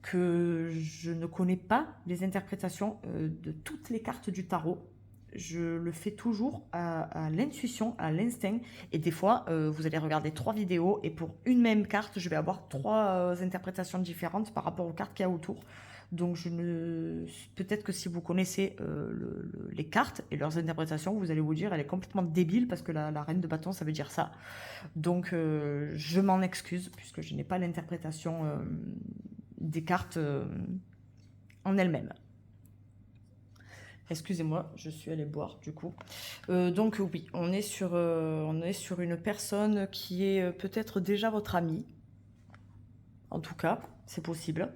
Speaker 1: que je ne connais pas les interprétations de toutes les cartes du tarot. Je le fais toujours à l'intuition, à l'instinct. Et des fois, vous allez regarder 3 vidéos et pour une même carte, je vais avoir 3 interprétations différentes par rapport aux cartes qu'il y a autour. Donc, peut-être que si vous connaissez les cartes et leurs interprétations, vous allez vous dire, elle est complètement débile parce que la reine de bâton, ça veut dire ça. Donc, je m'en excuse puisque je n'ai pas l'interprétation des cartes en elles-mêmes. Excusez-moi, je suis allée boire du coup. Donc oui, on est sur une personne qui est peut-être déjà votre amie. En tout cas, c'est possible.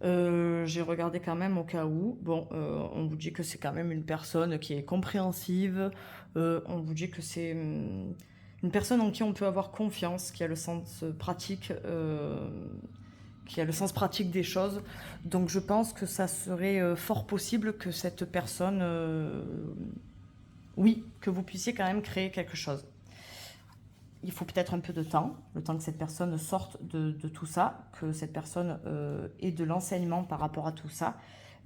Speaker 1: J'ai regardé quand même au cas où. Bon, on vous dit que c'est quand même une personne qui est compréhensive. On vous dit que c'est une personne en qui on peut avoir confiance, qui a le sens pratique... qui a le sens pratique des choses. Donc je pense que ça serait fort possible que cette personne, oui, que vous puissiez quand même créer quelque chose. il faut peut-être un peu de temps, le temps que cette personne sorte de tout ça, que cette personne ait de l'enseignement par rapport à tout ça.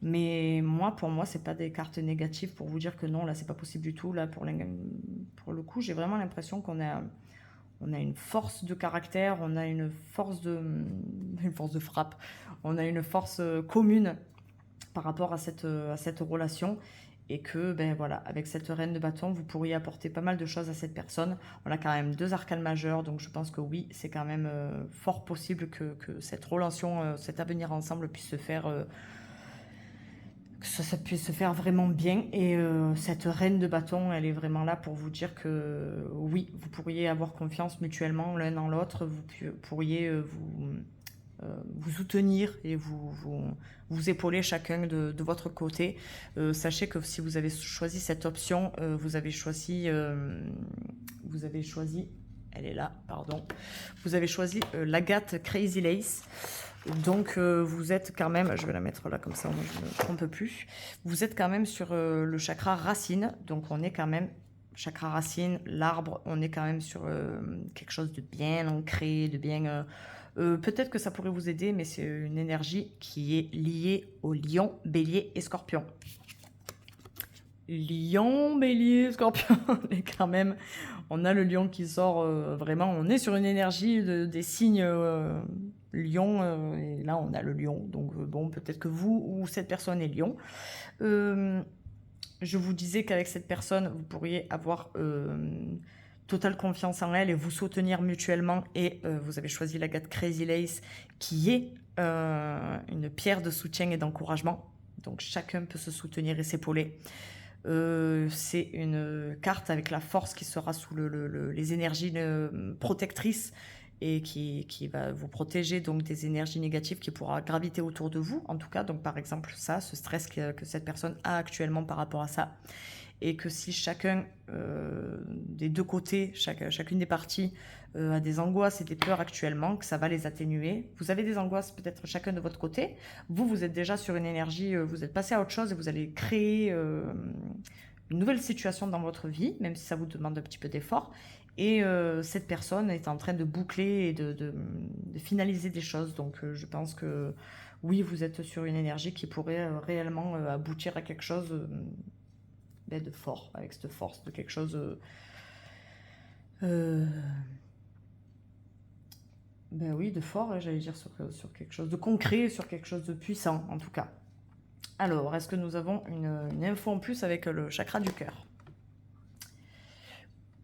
Speaker 1: Mais moi, pour moi, c'est pas des cartes négatives pour vous dire que non, là, c'est pas possible du tout. Là, pour le coup, j'ai vraiment l'impression on a une force de caractère, on a une force une force de frappe, on a une force commune par rapport à cette relation. Et que, ben voilà, avec cette reine de bâton, vous pourriez apporter pas mal de choses à cette personne. On a quand même 2 arcanes majeurs, donc je pense que oui, c'est quand même fort possible que cette relation, cet avenir ensemble puisse se faire, que ça puisse se faire vraiment bien. Et cette reine de bâton, elle est vraiment là pour vous dire que oui, vous pourriez avoir confiance mutuellement l'un dans l'autre, vous pourriez vous soutenir et vous épauler chacun de votre côté. Sachez que si vous avez choisi cette option, vous avez choisi, elle est là, pardon, vous avez choisi l'agate Crazy Lace. Donc vous êtes quand même, je vais la mettre là comme ça, moi je ne me trompe plus, vous êtes quand même sur le chakra racine, donc on est quand même, chakra racine, l'arbre, on est quand même sur quelque chose de bien ancré, de bien... peut-être que ça pourrait vous aider, mais c'est une énergie qui est liée au lion, bélier et scorpion. Lion, bélier, scorpion, et quand même, on a le lion qui sort vraiment, on est sur une énergie des signes lion, et là on a le lion, donc bon, peut-être que vous ou cette personne est lion. Je vous disais qu'avec cette personne, vous pourriez avoir totale confiance en elle et vous soutenir mutuellement, et vous avez choisi l'agate Crazy Lace qui est une pierre de soutien et d'encouragement, donc chacun peut se soutenir et s'épauler. C'est une carte avec la force qui sera sous les énergies protectrices et qui va vous protéger donc des énergies négatives qui pourra graviter autour de vous, en tout cas. Donc par exemple ça, ce stress que cette personne a actuellement par rapport à ça, et que si chacun des deux côtés, chacune des parties a des angoisses et des peurs actuellement, que ça va les atténuer. Vous avez des angoisses peut-être chacun de votre côté, vous êtes déjà sur une énergie, vous êtes passé à autre chose et vous allez créer une nouvelle situation dans votre vie, même si ça vous demande un petit peu d'effort. Et cette personne est en train de boucler et de finaliser des choses. Donc je pense que oui, vous êtes sur une énergie qui pourrait réellement aboutir à quelque chose de fort, avec cette force, de quelque chose ben oui, de fort, j'allais dire sur quelque chose de concret, sur quelque chose de puissant en tout cas. Alors, est-ce que nous avons une info en plus avec le chakra du cœur?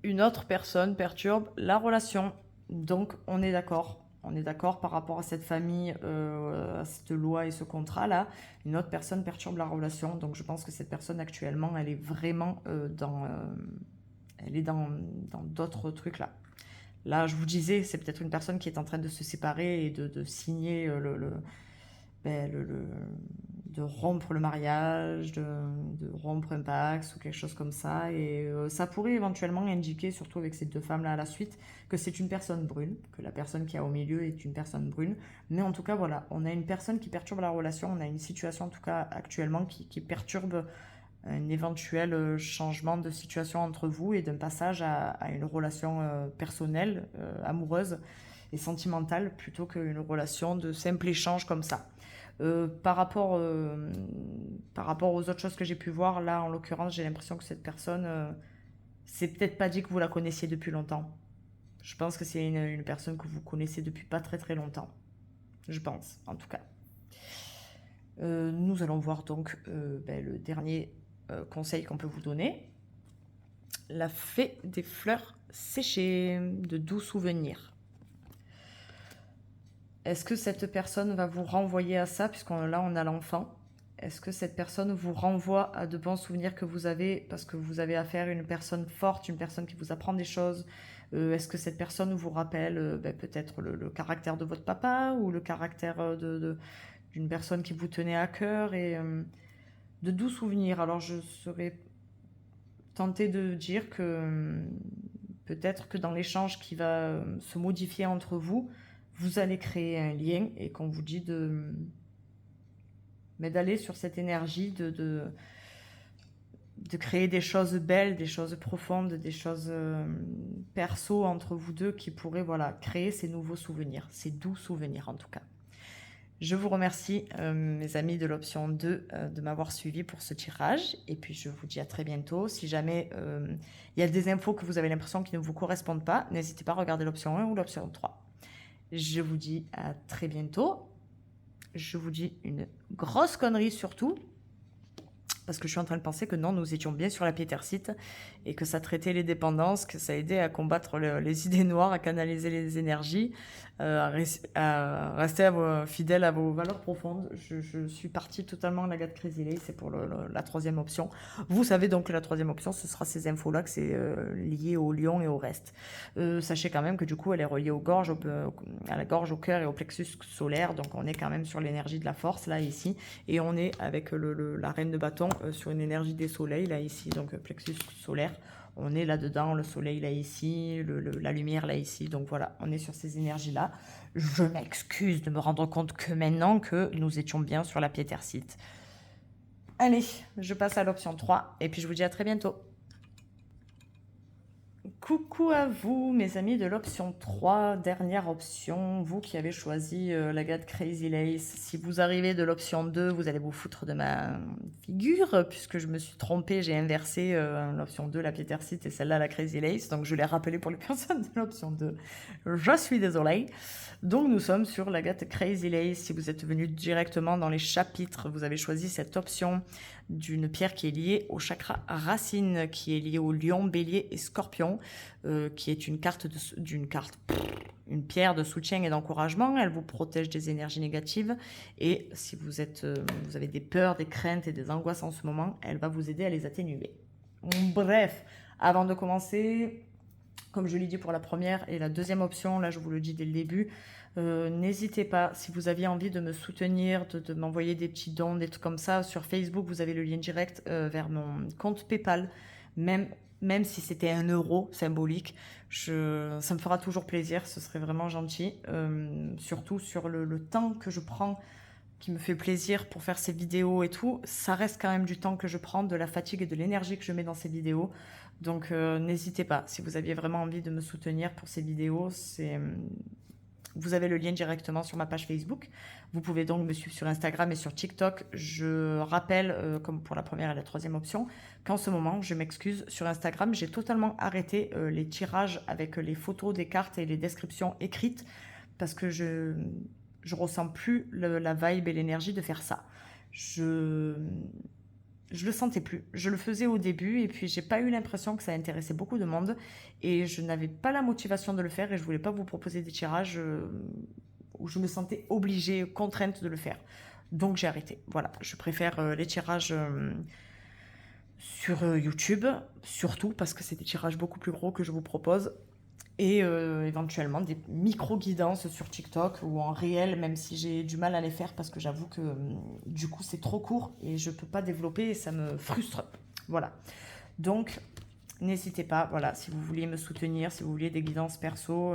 Speaker 1: Une autre personne perturbe la relation. Donc, on est d'accord. On est d'accord par rapport à cette famille, à cette loi et ce contrat-là. Une autre personne perturbe la relation. Donc, je pense que cette personne actuellement, elle est vraiment elle est dans d'autres trucs là. Là, je vous disais, c'est peut-être une personne qui est en train de se séparer et de signer de rompre le mariage, de rompre un Pax ou quelque chose comme ça. Et ça pourrait éventuellement indiquer, surtout avec ces deux femmes-là à la suite, que c'est une personne brune, que la personne qui est au milieu est une personne brune. Mais en tout cas, voilà, on a une personne qui perturbe la relation, on a une situation en tout cas actuellement qui perturbe un éventuel changement de situation entre vous et d'un passage à une relation personnelle, amoureuse et sentimentale, plutôt qu'une relation de simple échange comme ça. Par rapport aux autres choses que j'ai pu voir, là en l'occurrence, j'ai l'impression que cette personne, c'est peut-être pas dit que vous la connaissiez depuis longtemps. Je pense que c'est une personne que vous connaissez depuis pas très très longtemps. Je pense, en tout cas. Nous allons voir donc le dernier conseil qu'on peut vous donner. La fée des fleurs séchées, de doux souvenirs. Est-ce que cette personne va vous renvoyer à ça, là on a l'enfant? Est-ce que cette personne vous renvoie à de bons souvenirs que vous avez parce que vous avez affaire à une personne forte, une personne qui vous apprend des choses? Est-ce que cette personne vous rappelle peut-être le caractère de votre papa ou le caractère d'une personne qui vous tenait à cœur, et de doux souvenirs? Alors je serais tentée de dire que peut-être que dans l'échange qui va se modifier entre vous, vous allez créer un lien, et qu'on vous dit d'aller sur cette énergie de créer des choses belles, des choses profondes, des choses perso entre vous deux qui pourraient voilà, créer ces nouveaux souvenirs, ces doux souvenirs en tout cas. Je vous remercie, mes amis de l'option 2, de m'avoir suivi pour ce tirage. Et puis, je vous dis à très bientôt. Si jamais il y a des infos que vous avez l'impression qui ne vous correspondent pas, n'hésitez pas à regarder l'option 1 ou l'option 3. Je vous dis à très bientôt. Je vous dis une grosse connerie surtout. Parce que je suis en train de penser que non, nous étions bien sur la Pietercite et que ça traitait les dépendances, que ça aidait à combattre les idées noires, à canaliser les énergies, à rester fidèle à vos valeurs profondes. Je suis partie totalement de la Gade Crazy Lay, c'est pour la troisième option. Vous savez donc que la troisième option, ce sera ces infos-là, que c'est lié au lion et au reste. Sachez quand même que du coup, elle est reliée aux gorges, à la gorge, au cœur et au plexus solaire, donc on est quand même sur l'énergie de la force, là, ici, et on est avec la reine de bâton sur une énergie des soleils, là, ici, donc plexus solaire. On est là-dedans, le soleil là ici, la lumière là ici. Donc voilà, on est sur ces énergies-là. Je m'excuse de me rendre compte que maintenant que nous étions bien sur la Pietercite. Allez, je passe à l'option 3 et puis je vous dis à très bientôt. Coucou à vous, mes amis de l'option 3, dernière option, vous qui avez choisi la Gade Crazy Lace. Si vous arrivez de l'option 2, vous allez vous foutre de ma figure, puisque je me suis trompée, j'ai inversé l'option 2, la Pietercite, et celle-là, la Crazy Lace. Donc je l'ai rappelé pour les personnes de l'option 2. Je suis désolée. Donc nous sommes sur la Gade Crazy Lace. Si vous êtes venu directement dans les chapitres, vous avez choisi cette option d'une pierre qui est liée au chakra racine, qui est liée au lion, bélier et scorpion, qui est une pierre de soutien et d'encouragement. Elle vous protège des énergies négatives et si vous avez des peurs, des craintes et des angoisses en ce moment, elle va vous aider à les atténuer. Bref, avant de commencer, comme je l'ai dit pour la première et la deuxième option, là je vous le dis dès le début, n'hésitez pas, si vous aviez envie de me soutenir, de m'envoyer des petits dons, des trucs comme ça, sur Facebook, vous avez le lien direct vers mon compte PayPal, même si c'était 1 euro symbolique, ça me fera toujours plaisir, ce serait vraiment gentil, surtout sur le temps que je prends, qui me fait plaisir pour faire ces vidéos et tout, ça reste quand même du temps que je prends, de la fatigue et de l'énergie que je mets dans ces vidéos, donc n'hésitez pas, si vous aviez vraiment envie de me soutenir pour ces vidéos, vous avez le lien directement sur ma page Facebook. Vous pouvez donc me suivre sur Instagram et sur TikTok. Je rappelle, comme pour la première et la troisième option, qu'en ce moment, je m'excuse, sur Instagram, j'ai totalement arrêté les tirages avec les photos des cartes et les descriptions écrites parce que je ressens plus la vibe et l'énergie de faire ça. Je le sentais plus. Je le faisais au début et puis j'ai pas eu l'impression que ça intéressait beaucoup de monde et je n'avais pas la motivation de le faire et je voulais pas vous proposer des tirages où je me sentais obligée, contrainte de le faire. Donc j'ai arrêté. Voilà, je préfère les tirages sur YouTube, surtout parce que c'est des tirages beaucoup plus gros que je vous propose. Et éventuellement des micro-guidances sur TikTok ou en réel, même si j'ai du mal à les faire parce que j'avoue que du coup c'est trop court et je peux pas développer et ça me frustre. Voilà. Donc n'hésitez pas, voilà, si vous voulez me soutenir, si vous voulez des guidances perso,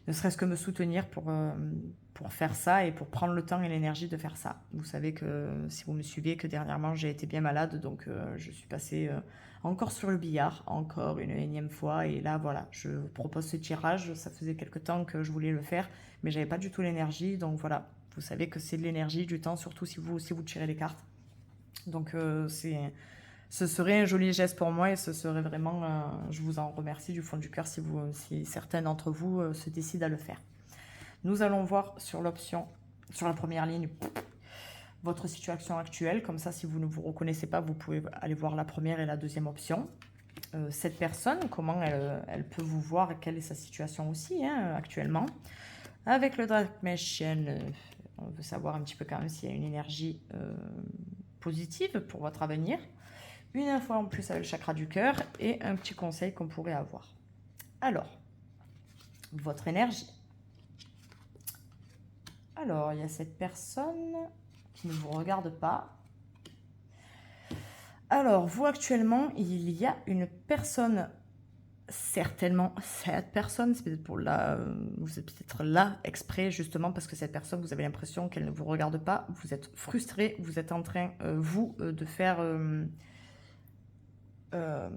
Speaker 1: ne serait-ce que me soutenir pour faire ça et pour prendre le temps et l'énergie de faire ça. Vous savez que si vous me suivez, que dernièrement j'ai été bien malade, donc je suis passée encore sur le billard, encore une énième fois, et là voilà, je vous propose ce tirage, ça faisait quelque temps que je voulais le faire, mais j'avais pas du tout l'énergie, donc voilà, vous savez que c'est de l'énergie, du temps, surtout si vous tirez les cartes. Donc ce serait un joli geste pour moi et ce serait vraiment, je vous en remercie du fond du cœur si certains d'entre vous se décident à le faire. Nous allons voir sur la première ligne, votre situation actuelle. Comme ça, si vous ne vous reconnaissez pas, vous pouvez aller voir la première et la deuxième option. Cette personne, comment elle peut vous voir, quelle est sa situation aussi actuellement. Avec le Dark Magician, on veut savoir un petit peu quand même s'il y a une énergie positive pour votre avenir. Une info en plus avec le chakra du cœur et un petit conseil qu'on pourrait avoir. Alors, votre énergie. Alors, il y a cette personne qui ne vous regarde pas. Alors, vous actuellement, il y a une personne, certainement cette personne, c'est peut-être vous êtes peut-être là exprès justement parce que cette personne, vous avez l'impression qu'elle ne vous regarde pas, vous êtes frustré, vous êtes en train, de faire euh,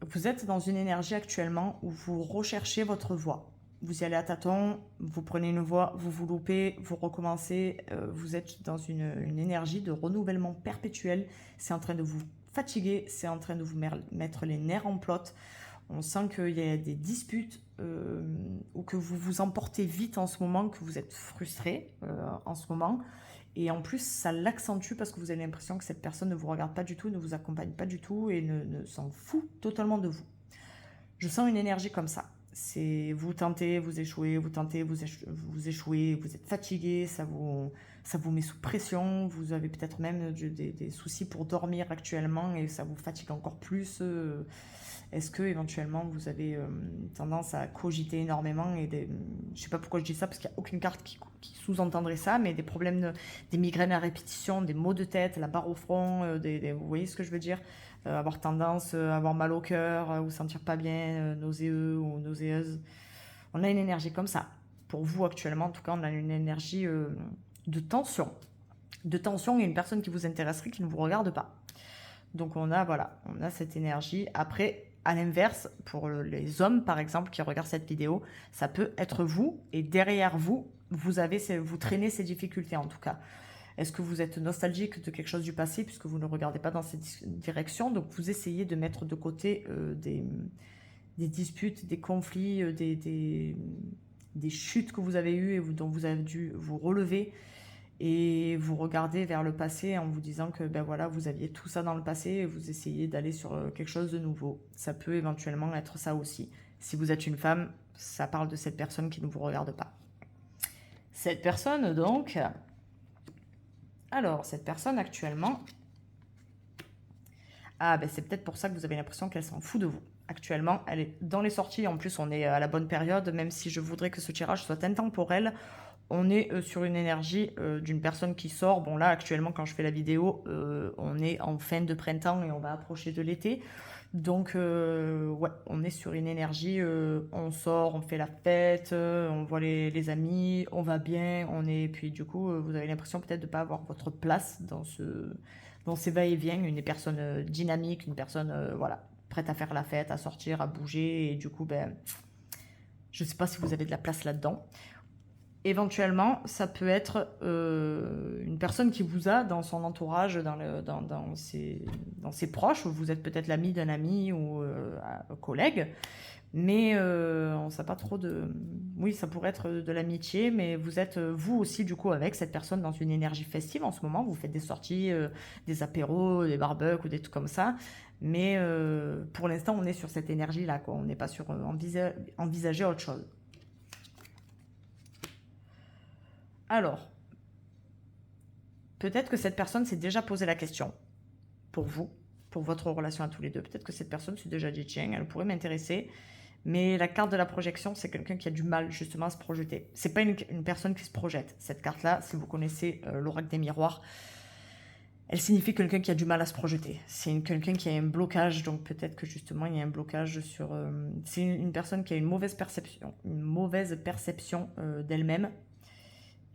Speaker 1: vous êtes dans une énergie actuellement où vous recherchez votre voie. Vous y allez à tâtons, vous prenez une voie, vous vous loupez, vous recommencez. Vous êtes dans une énergie de renouvellement perpétuel. C'est en train de vous fatiguer, c'est en train de vous mettre les nerfs en plot. On sent qu'il y a des disputes ou que vous vous emportez vite en ce moment, que vous êtes frustré en ce moment. Et en plus, ça l'accentue parce que vous avez l'impression que cette personne ne vous regarde pas du tout, ne vous accompagne pas du tout et ne s'en fout totalement de vous. Je sens une énergie comme ça. C'est vous tentez, vous échouez, vous tentez, vous échouez, vous êtes fatigué, ça vous met sous pression, vous avez peut-être même des soucis pour dormir actuellement et ça vous fatigue encore plus. Est-ce que éventuellement vous avez tendance à cogiter énormément et je sais pas pourquoi je dis ça parce qu'il n'y a aucune carte qui sous-entendrait ça, mais des problèmes, des migraines à répétition, des maux de tête, la barre au front, vous voyez ce que je veux dire? Avoir tendance à avoir mal au cœur, vous sentir pas bien, nauséeux ou nauséeuse. On a une énergie comme ça. Pour vous actuellement, en tout cas, on a une énergie de tension. De tension et une personne qui vous intéresserait qui ne vous regarde pas. Donc on a cette énergie. Après, à l'inverse, pour les hommes par exemple qui regardent cette vidéo, ça peut être vous et derrière vous, vous traînez ces difficultés en tout cas. Est-ce que vous êtes nostalgique de quelque chose du passé puisque vous ne regardez pas dans cette direction? Donc vous essayez de mettre de côté des disputes, des conflits, des chutes que vous avez eues et dont vous avez dû vous relever. Et vous regardez vers le passé en vous disant que ben voilà, vous aviez tout ça dans le passé et vous essayez d'aller sur quelque chose de nouveau. Ça peut éventuellement être ça aussi. Si vous êtes une femme, ça parle de cette personne qui ne vous regarde pas. Cette personne donc... Alors, cette personne actuellement... Ah ben c'est peut-être pour ça que vous avez l'impression qu'elle s'en fout de vous. Actuellement, elle est dans les sorties. En plus, on est à la bonne période, même si je voudrais que ce tirage soit intemporel. On est sur une énergie d'une personne qui sort. Bon là, actuellement, quand je fais la vidéo, on est en fin de printemps et on va approcher de l'été. Donc, ouais, on est sur une énergie, on sort, on fait la fête, on voit les amis, on va bien, puis du coup, vous avez l'impression peut-être de ne pas avoir votre place dans ces va-et-vient, une personne dynamique, une personne, voilà, prête à faire la fête, à sortir, à bouger, et du coup, ben, je ne sais pas si vous avez de la place là-dedans. Éventuellement, ça peut être une personne qui vous a dans son entourage, dans ses proches. Vous êtes peut-être l'ami d'un ami ou un collègue, mais on ne sait pas trop de... Oui, ça pourrait être de l'amitié, mais vous êtes vous aussi du coup avec cette personne dans une énergie festive en ce moment. Vous faites des sorties, des apéros, des barbecues ou des trucs comme ça. Mais pour l'instant, on est sur cette énergie-là, quoi. On n'est pas sur envisager autre chose. Alors, peut-être que cette personne s'est déjà posé la question pour vous, pour votre relation à tous les deux. Peut-être que cette personne s'est déjà dit, tiens, elle pourrait m'intéresser. Mais la carte de la projection, c'est quelqu'un qui a du mal justement à se projeter. C'est pas une personne qui se projette. Cette carte-là, si vous connaissez l'oracle des miroirs, elle signifie quelqu'un qui a du mal à se projeter. C'est quelqu'un qui a un blocage, donc peut-être que justement il y a un blocage sur... c'est une personne qui a une mauvaise perception d'elle-même.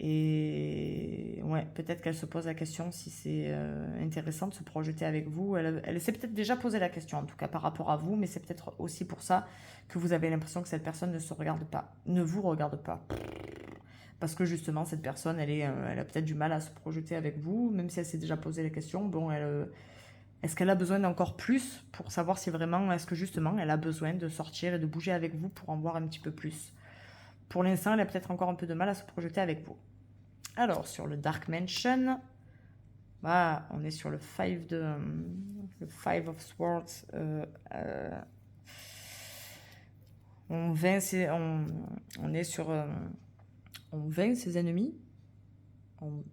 Speaker 1: Et ouais, peut-être qu'elle se pose la question si c'est intéressant de se projeter avec vous. Elle s'est peut-être déjà posé la question, en tout cas par rapport à vous, mais c'est peut-être aussi pour ça que vous avez l'impression que cette personne ne vous regarde pas. Parce que justement, cette personne, elle a peut-être du mal à se projeter avec vous, même si elle s'est déjà posé la question. Bon, est-ce qu'elle a besoin d'encore plus pour savoir si vraiment, est-ce que justement, elle a besoin de sortir et de bouger avec vous pour en voir un petit peu plus? Pour l'instant, elle a peut-être encore un peu de mal à se projeter avec vous. Alors, sur le Dark Mansion, on est sur le 5 of Swords. On vainc ses ennemis. On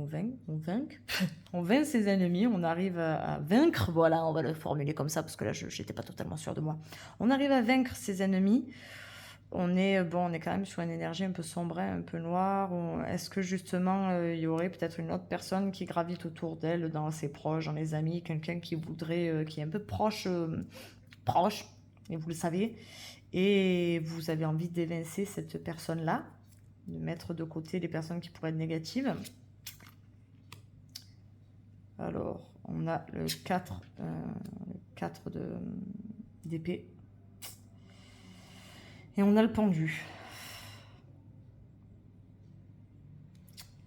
Speaker 1: vainc ses ennemis. On arrive à vaincre. Voilà, on va le formuler comme ça parce que là, je n'étais pas totalement sûre de moi. On arrive à vaincre ses ennemis. On est quand même sur une énergie un peu sombre, un peu noire. Est-ce que justement, il y aurait peut-être une autre personne qui gravite autour d'elle, dans ses proches, dans les amis, quelqu'un qui voudrait, qui est un peu proche, et vous le savez, et vous avez envie d'évincer cette personne-là, de mettre de côté les personnes qui pourraient être négatives. Alors, on a le 4 d'épée. Et on a le pendu.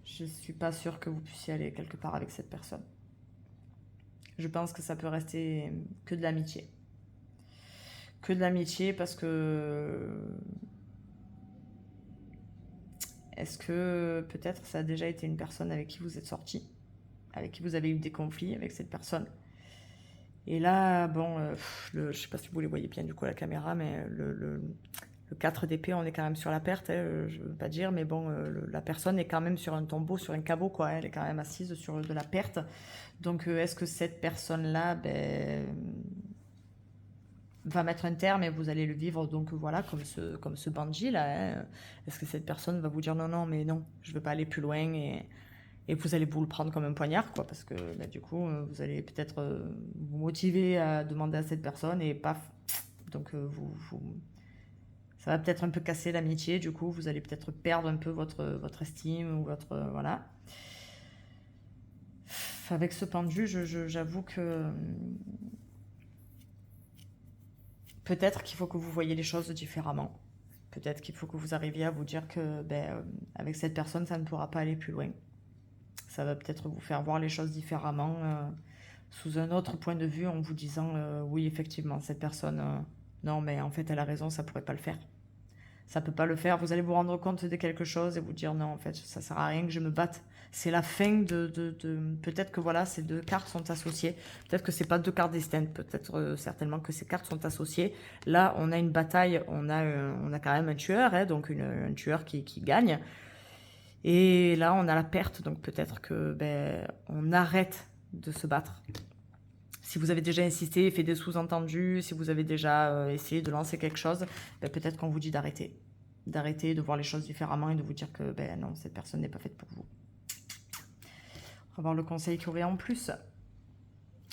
Speaker 1: Je ne suis pas sûre que vous puissiez aller quelque part avec cette personne. Je pense que ça peut rester que de l'amitié. Que de l'amitié parce que... Est-ce que peut-être ça a déjà été une personne avec qui vous êtes sorti, avec qui vous avez eu des conflits avec cette personne? Et là, bon, je ne sais pas si vous les voyez bien du coup à la caméra, mais le 4 d'épée, on est quand même sur la perte, hein, je ne veux pas dire, mais bon, la personne est quand même sur un tombeau, sur un caveau, quoi. Elle est quand même assise sur de la perte. Donc, est-ce que cette personne-là va mettre un terme et vous allez le vivre, donc voilà, comme ce bandit là, hein. Est-ce que cette personne va vous dire non, non, mais non, je veux pas aller plus loin et vous allez vous le prendre comme un poignard, quoi, parce que du coup, vous allez peut-être vous motiver à demander à cette personne et paf, donc ça va peut-être un peu casser l'amitié, du coup, vous allez peut-être perdre un peu votre estime ou votre, voilà. Avec ce pendu, j'avoue que peut-être qu'il faut que vous voyez les choses différemment. Peut-être qu'il faut que vous arriviez à vous dire que avec cette personne, ça ne pourra pas aller plus loin. Ça va peut-être vous faire voir les choses différemment, sous un autre point de vue, en vous disant oui, effectivement, cette personne, non, mais en fait, elle a raison, ça ne pourrait pas le faire. Ça peut pas le faire. Vous allez vous rendre compte de quelque chose et vous dire non, en fait, ça sert à rien que je me batte. C'est la fin peut-être que voilà, ces deux cartes sont associées. Peut-être que c'est pas deux cartes distinctes. Peut-être certainement que ces cartes sont associées. Là, on a une bataille. On a quand même un tueur, hein, donc un tueur qui gagne. Et là, on a la perte. Donc peut-être que on arrête de se battre. Si vous avez déjà insisté, fait des sous-entendus, si vous avez déjà essayé de lancer quelque chose, peut-être qu'on vous dit d'arrêter. D'arrêter, de voir les choses différemment et de vous dire que non, cette personne n'est pas faite pour vous. On va voir le conseil qu'il y aurait en plus.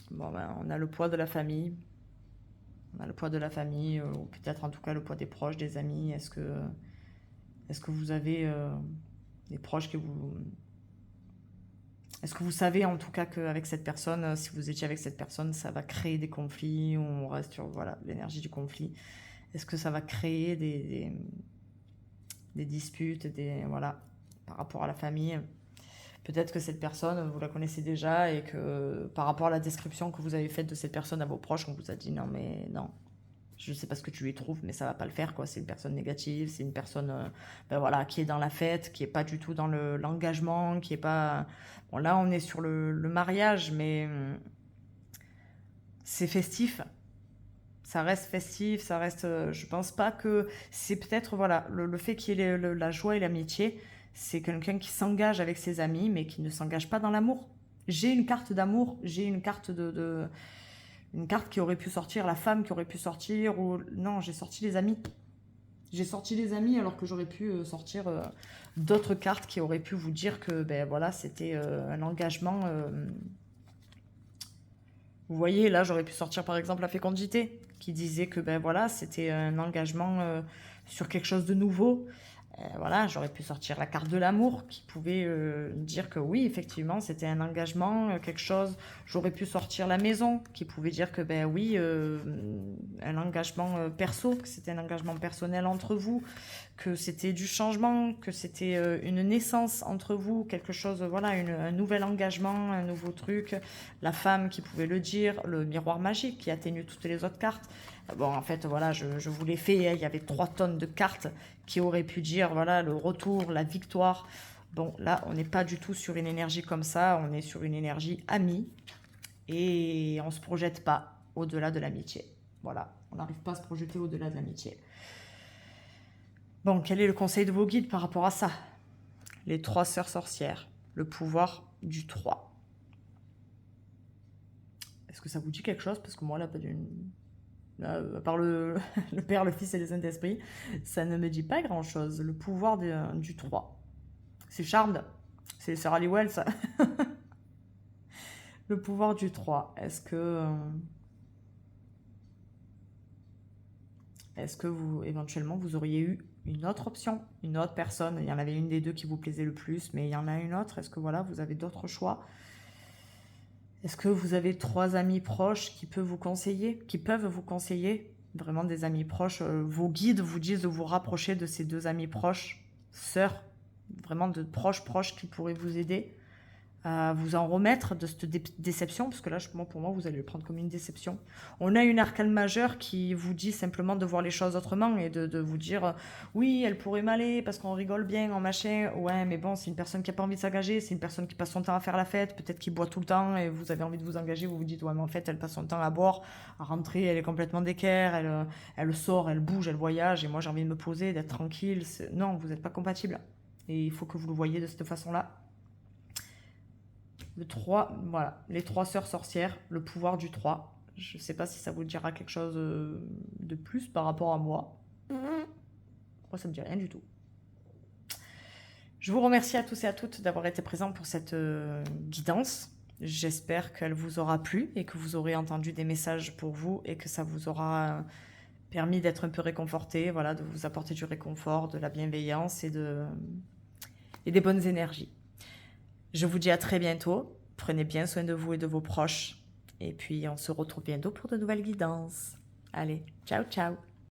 Speaker 1: Bon, on a le poids de la famille. On a le poids de la famille, ou peut-être en tout cas le poids des proches, des amis. Est-ce que vous avez des proches que vous... Est-ce que vous savez en tout cas qu'avec cette personne, si vous étiez avec cette personne, ça va créer des conflits, on reste sur voilà, l'énergie du conflit. Est-ce que ça va créer des disputes, voilà, par rapport à la famille? Peut-être que cette personne, vous la connaissez déjà et que par rapport à la description que vous avez faite de cette personne à vos proches, on vous a dit non, mais non. Je ne sais pas ce que tu lui trouves, mais ça va pas le faire, quoi. C'est une personne négative, c'est une personne voilà, qui est dans la fête, qui est pas du tout dans l'engagement, qui est pas... Bon, là, on est sur le mariage, mais c'est festif. Ça reste festif, ça reste... je pense pas que... C'est peut-être, voilà, le fait qu'il y ait la joie et l'amitié, c'est quelqu'un qui s'engage avec ses amis, mais qui ne s'engage pas dans l'amour. J'ai une carte d'amour, j'ai une carte une carte qui aurait pu sortir, la femme qui aurait pu sortir, ou... Non, j'ai sorti les amis. J'ai sorti les amis alors que j'aurais pu sortir d'autres cartes qui auraient pu vous dire que, voilà, c'était un engagement... Vous voyez, là, j'aurais pu sortir, par exemple, la fécondité, qui disait que, voilà, c'était un engagement sur quelque chose de nouveau. Voilà, j'aurais pu sortir la carte de l'amour qui pouvait dire que oui, effectivement, c'était un engagement, quelque chose. J'aurais pu sortir la maison qui pouvait dire que oui, un engagement perso, que c'était un engagement personnel entre vous, que c'était du changement, que c'était une naissance entre vous, quelque chose, voilà, un nouvel engagement, un nouveau truc. La femme qui pouvait le dire, le miroir magique qui atténue toutes les autres cartes. Bon, en fait, voilà, je vous l'ai fait, hein, il y avait 3 tonnes de cartes qui auraient pu dire, voilà, le retour, la victoire. Bon, là, on n'est pas du tout sur une énergie comme ça, on est sur une énergie amie, et on ne se projette pas au-delà de l'amitié. Voilà, on n'arrive pas à se projeter au-delà de l'amitié. Bon, quel est le conseil de vos guides par rapport à ça? Les 3 sœurs sorcières, le pouvoir du 3. Est-ce que ça vous dit quelque chose? Parce que moi, là, pas d'une... Là, à part le Père, le Fils et le Saint-Esprit, ça ne me dit pas grand-chose. Le pouvoir du 3. C'est Charmed. C'est Sir Halliwell, ça. Le pouvoir du 3. Est-ce que vous, éventuellement, vous auriez eu une autre option, une autre personne? Il y en avait une des deux qui vous plaisait le plus, mais il y en a une autre. Est-ce que, voilà, vous avez d'autres choix? Est-ce que vous avez 3 amis proches qui peuvent vous conseiller, vraiment des amis proches, vos guides vous disent de vous rapprocher de ces 2 amis proches, sœurs, vraiment de proches qui pourraient vous aider à vous en remettre de cette déception, parce que là, pour moi, vous allez le prendre comme une déception. On a une arcane majeure qui vous dit simplement de voir les choses autrement et de vous dire oui, elle pourrait m'aller parce qu'on rigole bien en machin. Ouais, mais bon, c'est une personne qui n'a pas envie de s'engager, c'est une personne qui passe son temps à faire la fête, peut-être qui boit tout le temps et vous avez envie de vous engager, vous vous dites ouais, mais en fait, elle passe son temps à boire, à rentrer, elle est complètement d'équerre, elle sort, elle bouge, elle voyage et moi j'ai envie de me poser, d'être tranquille. Non, vous n'êtes pas compatibles. Et il faut que vous le voyez de cette façon-là. Le 3, voilà, les 3 sœurs sorcières, le pouvoir du 3. Je ne sais pas si ça vous dira quelque chose de plus par rapport à moi. Moi, ça ne me dit rien du tout. Je vous remercie à tous et à toutes d'avoir été présents pour cette guidance. J'espère qu'elle vous aura plu et que vous aurez entendu des messages pour vous et que ça vous aura permis d'être un peu réconforté, voilà, de vous apporter du réconfort, de la bienveillance et des bonnes énergies. Je vous dis à très bientôt. Prenez bien soin de vous et de vos proches. Et puis, on se retrouve bientôt pour de nouvelles guidances. Allez, ciao, ciao.